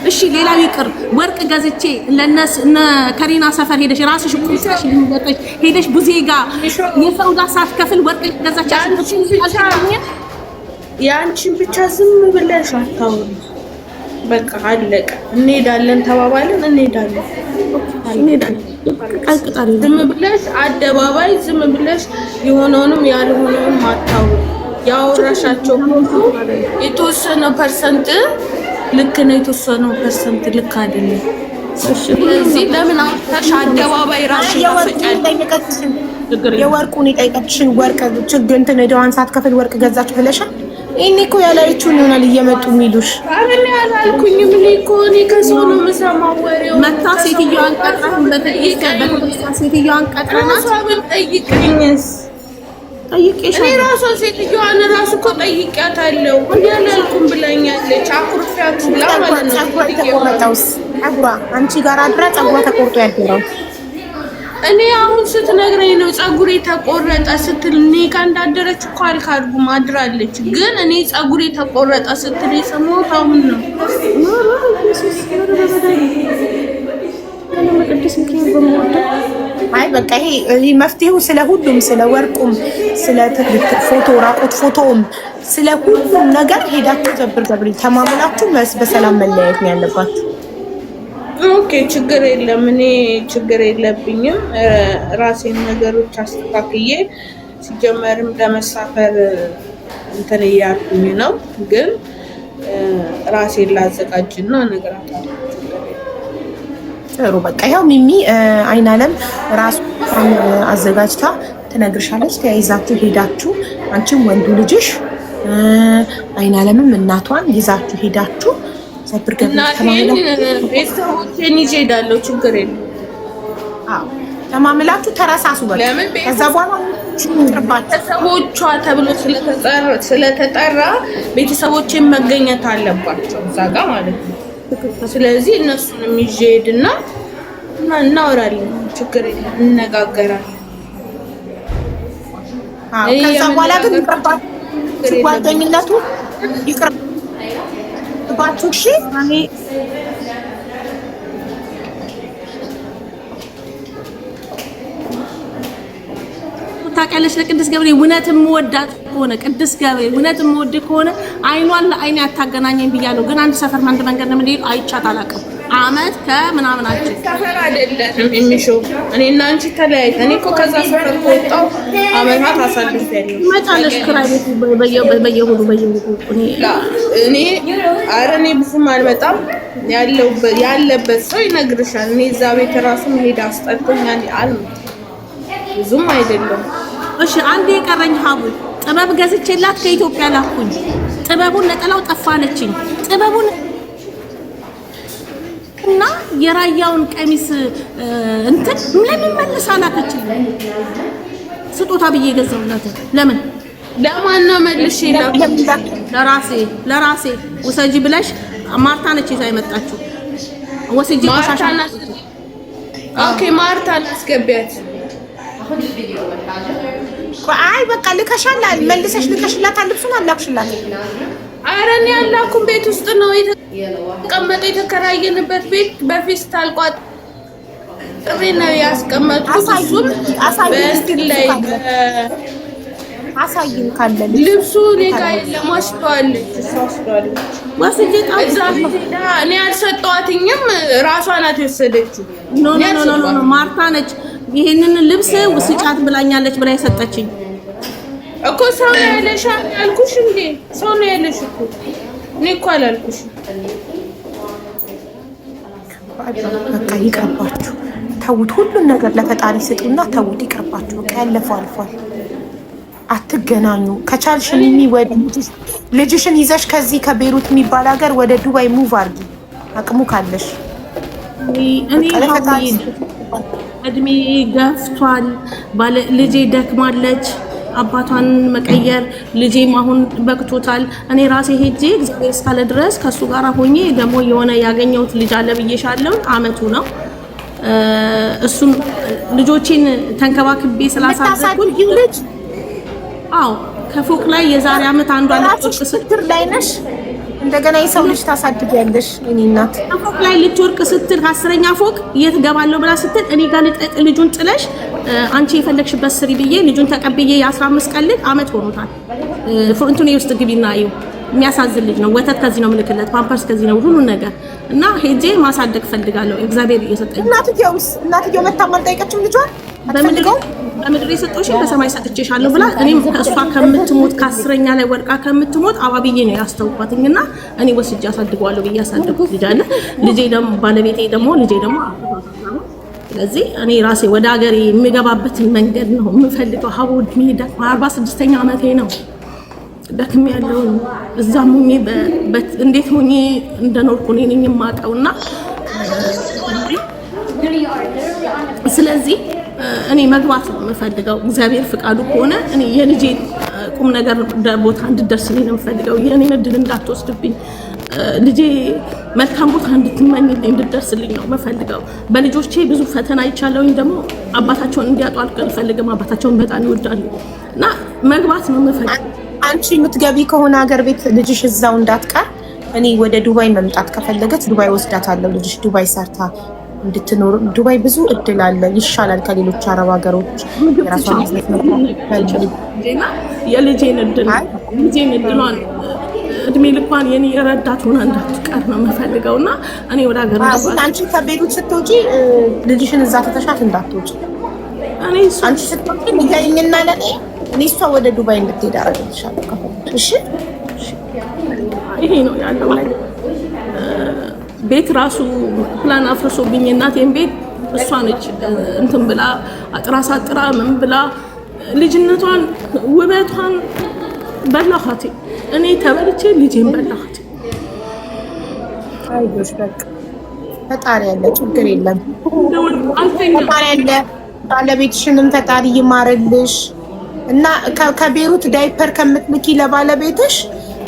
እሺ ሌላው ይቅር፣ ወርቅ ገዝቼ ለነስ እነ ከሪና ሰፈር ሄደሽ ራስሽ ቁልጥሽ ሊወጣሽ ሄደሽ ቡዜ ጋር የሰው ጋር ሳትከፍል ወርቅ ገዛች። ያንቺን ብቻ ዝም ብለሽ አታውሪ። በቃ አለቀ። እንሄዳለን ተባባልን፣ እንሄዳለን። ዝም ብለሽ አደባባይ ዝም ብለሽ የሆነውንም ያልሆነውንም አታውሪ። ያወራሻቸው የተወሰነ ፐርሰንት ልክ ነው፣ የተወሰነ ፐርሰንት ልክ አይደለም። ስለዚህ ለምን አውጥተሽ አደባባይ ራስሽ የወርቁን የጠየቀችሽን ወርቅ ችግር እንትን እዳዋን ሳትከፍል ወርቅ ገዛች ብለሻል። እኔ እኮ ያላየችውን ይሆናል እየመጡ የሚሉሽ። እኔ አላልኩኝም። እኔ ከሰው ነው የምሰማው ወሬው። መታ ሴትዮዋን ቀጥረናት ጠይቀኝስ እኔ ራሷ ሴትዮዋን ራሱ እኮ ጠይቂያታለሁ። ያላልኩም ብላኛለች። አኩርፊያት ብላ ማለት ነው። ተቆረጠውስ ጸጉሯ አንቺ ጋር አድራ ጸጉሯ ተቆርጦ ያደረው እኔ አሁን ስትነግረኝ ነው ጸጉሬ ተቆረጠ ስትል። እኔ ጋር እንዳደረች እኮ አልካድኩም፣ አድራለች። ግን እኔ ጸጉሬ ተቆረጠ ስትል የሰማሁት አሁን ነው። አይ በቃ ይሄ መፍትሄው ስለ ሁሉም፣ ስለ ወርቁም፣ ስለ ፎቶ ራቆት ፎቶውም፣ ስለ ሁሉም ነገር ሄዳችሁ ገብር ተማምናችሁ በሰላም መለያየት ነው ያለባችሁ። ኦኬ ችግር የለም። እኔ ችግር የለብኝም። ራሴን ነገሮች አስተካክዬ ሲጀመርም ለመሳፈር እንትን እያልኩኝ ነው። ግን ራሴን ላዘጋጅና እነግራታለሁ። ጥሩ በቃ ያው ሚሚ አይናለም ራሱ አዘጋጅታ ትነግርሻለች። ተያይዛችሁ ሄዳችሁ አንቺም ወንዱ ልጅሽ አይናለምም እናቷን ይዛችሁ ሄዳችሁ ሰብር ቤተሰቦቼን ይዤ እሄዳለሁ። ችግር የለም። ተማምላችሁ ተረሳሱ። በቃ ከዛ በኋላ ቤተሰቦቿ ተብሎ ስለተጠራ ቤተሰቦቼን መገኘት አለባቸው እዛ ጋር ማለት ነው። ስለዚህ እነሱንም ይዤ ሄድና እናወራለን። ችግር የለም፣ እንነጋገራለን። ከዛ በኋላ ግን ጓደኝነቱ ይቅርባችሁ። እሺ ታውቂያለሽ ለቅድስት ገብርኤል እውነትም ወዳት ከሆነ ቅድስት ገብርኤል እውነትም ወድ ከሆነ አይኗን ለአይኔ አታገናኘኝ ብያለሁ። ግን አንድ ሰፈር አንድ መንገድ ነው የምንሄደው። አይቻት አላውቅም። አመት ከምናምናችን ሰፈር አይደለም የሚሾው እኔና አንቺ ተለያይተን እኔ እኮ ከዛ ሰፈር ከወጣሁ አመታት አሳልፌያለሁ። መጣለሽ ክራይ ቤት በየሁሉ እኔ ኧረ እኔ ብዙም አልመጣም። ያለበት ሰው ይነግርሻል። እኔ እዛ ቤት እራሱ መሄድ አስጠልቶኛል። አልመጣም ብዙም አይደለም። እሺ አንዴ የቀረኝ ሀቡ ጥበብ ገዝቼላት ከኢትዮጵያ ላኩኝ። ጥበቡን ነጠላው ጠፋለችኝ። ጥበቡን እና የራያውን ቀሚስ እንትን ለምን መልሳ ላከችልኝ? ስጦታ ብዬ ገዛውላት። ለምን ለማን ነው መልሽ ይላል? ለራሴ ወሰጂ ብለሽ ማርታ ነች ይዛ የመጣችው። ወሰጂ ቆሻሻና ኦኬ ማርታ አስገቢያት። አይ በቃ ልከሻላ መልሰሽ ልከሽላታል። ልብሱን አላክሽላት? ኧረ እኔ አላኩም። ቤት ውስጥ ነው የተቀመጠው። የተከራየንበት ቤት በፌስታል ቋጥሬ ነው ያስቀመጥኩት። እሱም በእንትን ላይ አሳይን ካለ ልብሱ እኔ ጋር የለም። ወስደዋለች። ወስጄ እኔ አልሰጠኋትኝም። ራሷ ናት የወሰደችው። ኖ ማርታ ነች ይሄንን ልብስ ስጫት ብላኛለች ብላ የሰጠችኝ እኮ። ሰው ነው ያለሽ አልኩሽ እንዴ? ሰው ነው ያለሽ እኮ። እኔ እኮ አላልኩሽ። በቃ ይቅርባችሁ፣ ተውት። ሁሉን ነገር ለፈጣሪ ስጡና ተውት፣ ይቅርባችሁ። በቃ ያለፈው አልፏል። አትገናኙ። ከቻልሽ ልጅሽን ይዘሽ ከዚህ ከቤሩት የሚባል ሀገር ወደ ዱባይ ሙቭ አድርጊ፣ አቅሙ ካለሽ። እድሜ ገፍቷል። ልጄ ደክማለች። አባቷን መቀየር ልጄም አሁን በቅቶታል። እኔ ራሴ ሄጄ እግዚአብሔር እስካለ ድረስ ከሱ ጋር ሆኜ ደግሞ የሆነ ያገኘሁት ልጅ አለ ብዬሻለሁ። አመቱ ነው። እሱን ልጆቼን ተንከባክቤ ስላሳደግኩኝ ልጅ አዎ ከፎቅ ላይ የዛሬ አመት አንዷ ልትወርቅ ስትል ላይ ነሽ። እንደገና የሰው ልጅ ታሳድጊያለሽ። እኔ እናት ፎቅ ላይ ልትወርቅ ስትል ከአስረኛ ፎቅ የት ገባለሁ ብላ ስትል እኔ ጋር ልጁን ጥለሽ አንቺ የፈለግሽበት ስሪ ብዬ ልጁን ተቀብዬ የ15 ቀን ልጅ አመት ሆኖታል። ፍሩንቱን ውስጥ ግቢና እዩ። የሚያሳዝን ልጅ ነው። ወተት ከዚህ ነው ምልክለት፣ ፓምፐርስ ከዚህ ነው ሁሉ ነገር እና ሄጄ ማሳደግ ፈልጋለሁ። እግዚአብሔር እየሰጠኝ። እናትየው መታመን ጠይቀችም ልጇን በምድር የሰጠሁሽ በሰማይ ሰጥቼሻለሁ ብላ እኔም ከእሷ ከምትሞት ከአስረኛ ላይ ወድቃ ከምትሞት አባብዬ ነው ያስተውኳትኝና እኔ ወስጄ አሳድገዋለሁ ብዬ ያሳደግኩት ልጅ አለ። ልጄ ደግሞ ባለቤቴ ደግሞ ስለዚህ እኔ ራሴ ወደ ሀገሬ የምገባበትን መንገድ ነው የምፈልገው። ሀቡ እድሜ ደክማ 46ኛ ዓመቴ ነው። ደክሜ ያለው እዛም ሆኜ እንዴት ሆኜ እንደኖርኩ እኔ ነኝ የማውቀውና ስለዚህ እኔ መግባት ነው የምፈልገው። እግዚአብሔር ፍቃዱ ከሆነ እኔ የልጄ ቁም ነገር ቦታ እንድደርስልኝ ነው የምፈልገው። የኔን እድል እንዳትወስድብኝ፣ ልጄ መልካም ቦታ እንድትመኝልኝ እንድደርስልኝ ነው የምፈልገው። በልጆቼ ብዙ ፈተና አይቻለሁኝ። ደግሞ አባታቸውን እንዲያጡ አልፈልግም። አባታቸውን በጣም ይወዳሉ እና መግባት ነው የምፈልገው። አንቺ የምትገቢ ከሆነ ሀገር ቤት ልጅሽ እዛው እንዳትቀር እኔ ወደ ዱባይ መምጣት ከፈለገች ዱባይ ወስዳታለሁ። ልጅሽ ዱባይ ሰርታ እንድትኖር። ዱባይ ብዙ እድል አለ፣ ይሻላል ከሌሎች አረብ ሀገሮች። የራሷን የልጄን እድሏን እድሜ ልኳን የኔ ረዳት ሆና እንዳትቀር ነው የምፈልገው እና እኔ ወደ ሀገር አንቺ ከቤሩት ስትወጪ ልጅሽን እዛ ተተሻት እንዳትወጪ። አንቺ ስትወጪ ንገሪኝና ለኔ እኔ እሷ ወደ ዱባይ እንድትሄድ አደረግልሻለሁ። እሺ ይሄ ነው ያለው ነገር። ቤት ራሱ ፕላን አፍርሶብኝ እናቴን ቤት እሷ ነች እንትን ብላ አጥራ ሳጥራ ምን ብላ ልጅነቷን ውበቷን በላኋት። እኔ ተበልቼ ልጄን በላኋት። አይዞሽ በቃ ፈጣሪ ያለ ችግር የለም። ፈጣሪ ያለ ባለቤትሽንም ፈጣሪ ይማርልሽ እና ከቤሩት ዳይፐር ከምትልኪ ለባለቤትሽ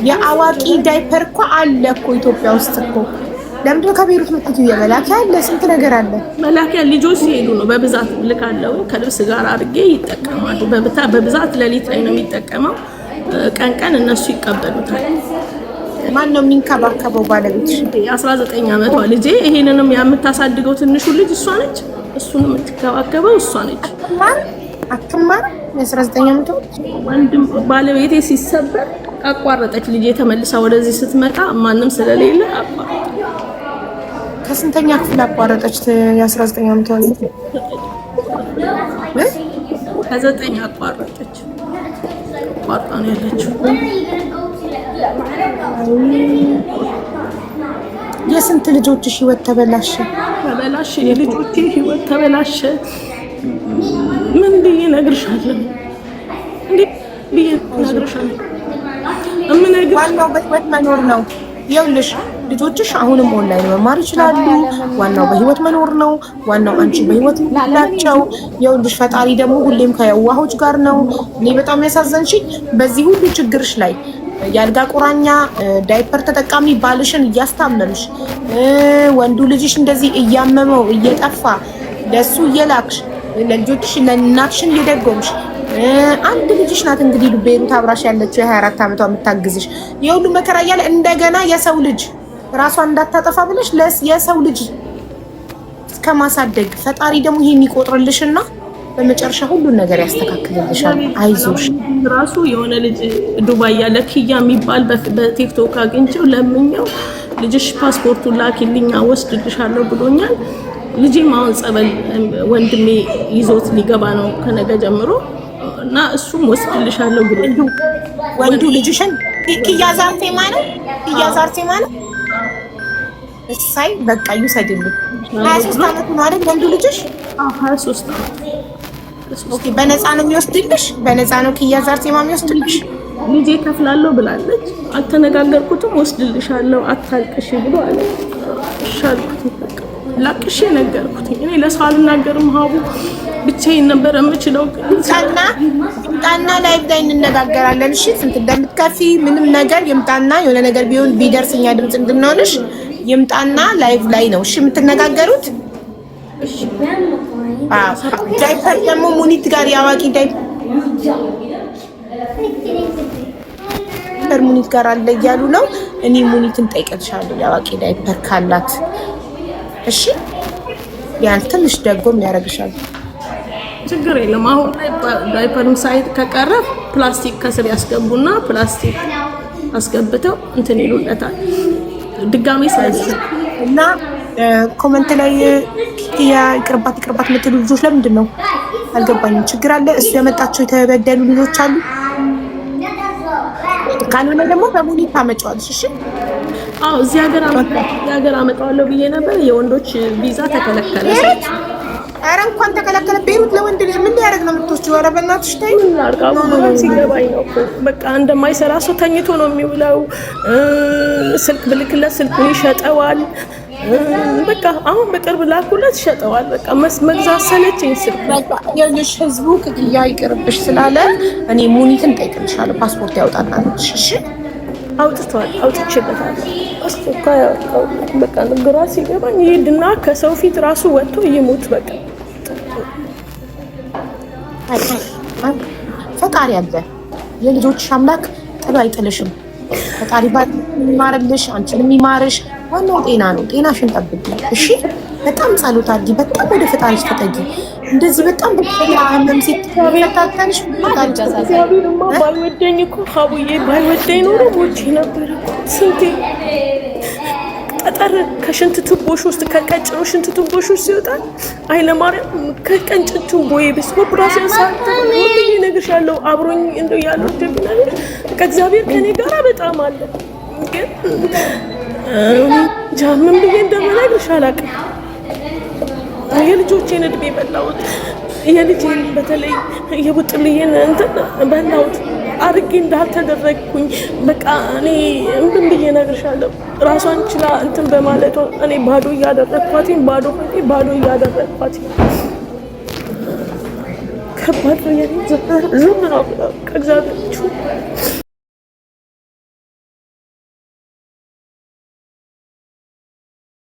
የአዋቂ ዳይፐር እኮ አለ እኮ ኢትዮጵያ ውስጥ እኮ። ለምንድን ነው ከቤሩት የምትልኪው? የመላኪያ አለ፣ ስንት ነገር አለ። መላኪያ ልጆች ሲሄዱ ነው በብዛት ልካለው። ከልብስ ጋር አድርጌ ይጠቀማሉ። በብዛት ሌሊት ላይ ነው የሚጠቀመው። ቀን ቀን እነሱ ይቀበሉታል። ማን ነው የሚንከባከበው? ባለቤትሽ? 19 ዓመቷ ልጄ ይሄንንም የምታሳድገው ትንሹ ልጅ እሷ ነች። እሱን የምትከባከበው እሷ ነች። አትማር 19 ዓመቷ ወንድም ባለቤቴ ሲሰበር አቋረጠች። ልጄ ተመልሳ ወደዚህ ስትመጣ ማንም ስለሌለ አቋረጠች። ከስንተኛ ክፍል አቋረጠች? የ19 ዓመቷ ልጅ ከ9 አቋረጠች። አቋርጣ ነው ያለችው። የስንት ልጆችሽ ህይወት ተበላሸ? የልጆቼ ህይወት ተበላሸ። ምን ብዬ እነግርሻለሁ? እንዴ ብዬ እነግርሻለሁ? ዋናው በህይወት መኖር ነው። ይኸውልሽ ልጆችሽ አሁንም ኦንላይን መማር ይችላሉ። ዋናው በህይወት መኖር ነው። ዋናው አንቺ በህይወት ላቸው። ይኸውልሽ ፈጣሪ ደግሞ ሁሌም ከየዋሆች ጋር ነው። እኔ በጣም ያሳዘንሽኝ በዚህ ሁሉ ችግርሽ ላይ የአልጋ ቁራኛ ዳይፐር ተጠቃሚ ባልሽን እያስታመምሽ ወንዱ ልጅሽ እንደዚህ እያመመው እየጠፋ ለሱ እየላክሽ ለልጆችሽ ለእናትሽን እየደጎምሽ አንድ ልጅሽ ናት እንግዲህ ቤሩት አብራሽ ያለችው የ24 ዓመቷ የምታግዝሽ የሁሉ መከራ እያለ እንደገና የሰው ልጅ ራሷን እንዳታጠፋ ብለሽ የሰው ልጅ እስከማሳደግ ፈጣሪ ደግሞ ይሄን ይቆጥርልሽና በመጨረሻ ሁሉን ነገር ያስተካክልልሻል። አይዞሽ። ራሱ የሆነ ልጅ ዱባይ ያለ ኪያ የሚባል በቲክቶክ አግኝቼው ለምኛው ልጅሽ ፓስፖርቱን ላኪልኝ ወስድልሻለሁ ብሎኛል። ልጄም አሁን ጸበል ወንድሜ ይዞት ሊገባ ነው ከነገ ጀምሮ እና እሱም ወስድልሻለሁ ብሎ ወንዱ ልጅሽን ኪያ ዛርቴማ ነው እሳይ በቃ ይውሰድልኝ። 23 ዓመት ነው አይደል ወንዱ ልጅሽ? 23 ዓመት። ኦኬ በነፃ ነው የሚወስድልሽ? በነፃ ነው ኪያ ዛርቴማ የሚወስድልሽ? ልጄ ከፍላለሁ ብላለች። አልተነጋገርኩትም። ወስድልሻለሁ አታልቅሽ ብሎ አለ። እሺ አልኩት። በቃ ላቅሽ ነገርኩት። እኔ ለሰው አልናገርም። ሀቡ ብቻዬን ነበር የምችለው። ይምጣና ላይቭ ላይ እንነጋገራለን። እሺ ስንት እንደምትከፊ ምንም ነገር ይምጣና የሆነ ነገር ቢሆን ቢደርስኛ ድምጽ እንድንሆንሽ ይምጣና ላይቭ ላይ ነው እሺ የምትነጋገሩት። እሺ ዳይፐር ደግሞ ሙኒት ጋር ያዋቂ ዳይፐር ሙኒት ጋር አለ እያሉ ነው። እኔ ሙኒትን ጠይቀልሻለሁ ያዋቂ ዳይፐር ካላት። እሺ ያን ትንሽ ደጎም ያረግሻል። ችግር የለም። አሁን ላይ ዳይፐርም ሳይት ከቀረ ፕላስቲክ ከስር ያስገቡና ፕላስቲክ አስገብተው እንትን ይሉለታል። ድጋሜ ስለዚህ እና ኮሜንት ላይ ያ ይቅርባት የምትሉ ልጆች ለምንድን ነው አልገባኝም። ችግር አለ። እሱ ያመጣቸው የተበደሉ ልጆች አሉ። ካልሆነ ደግሞ በሙኒት ታመጫዋለሽ። እሺ አዎ እዚህ ሀገር አመጣዋለሁ ብዬ ነበር። የወንዶች ቪዛ ተከለከለ። ኧረ እንኳን ተከለከለ። ቤሩት ለወንድ ልጅ ምን ሊያደርግ ነው የምትወስጂው? ኧረ በእናትሽ ተይ። ሲገባኝ ነው በቃ እንደማይሰራ ሰው ተኝቶ ነው የሚውለው። ስልክ ብልክለት ስልኩን ይሸጠዋል። በቃ አሁን በቅርብ ላኩለት ይሸጠዋል። በቃ መግዛት ሰለቸኝ ስልክ። በቃ የልጅ ህዝቡ ክያ ይቅርብሽ ስላለ እኔ ሙኒትን ጠይቅልሻለሁ ፓስፖርት ያውጣናለሽ። እሺ አውጥቼበታለሁ። አስቆካ ያውጣው። በቃ ግራ ሲገባኝ ይሄድና ከሰው ፊት ራሱ ወጥቶ ይሞት። በቃ ፈጣሪ አለ። የልጆችሽ አምላክ ጥሎ አይጥልሽም። ፈጣሪ ይማርልሽ፣ አንቺንም ይማርሽ። ዋናው ጤና ነው። ጤናሽን ጠብቂ እሺ። በጣም ጸሎት አድርጊ። በጣም ወደ ፈጣሪሽ ተጠጊ። እንደዚህ በጣም በከፍተኛ ህመም ሲተታተንሽ እግዚአብሔርማ ባይወደኝ እኮ ሀቡዬ ባይወደኝ ኖሮ ሞቼ ነበር እኮ። ስንቴ ጠጠር ከሽንት ቱቦሽ ውስጥ ከቀጭኑ ሽንት ቱቦሽ ውስጥ ሲወጣል ኃይለማርያም ከቀጭን ቱቦዬ ብስ ኦፕራሲዮን ሳይሆን ሁሉ እነግርሻለሁ። አብሮኝ እንደው ያለው ደግና ከእግዚአብሔር ከኔ ጋር በጣም አለ። ግን ምን ብዬ እንደምነግርሽ አላውቅም። የልጆቼን እድሜ በላሁት። የልጄን በተለይ የቡጥልዬን እንትን በላሁት። አድርጌ እንዳልተደረግኩኝ በቃ እኔ ምን ብዬ እነግርሻለሁ። ራሷን ችላ እንትን በማለቷ እኔ ባዶ እያደረግኳትኝ ባዶ እያደረግኳትኝ ከባድ ነው። ዝም ነው ከእግዚአብሔር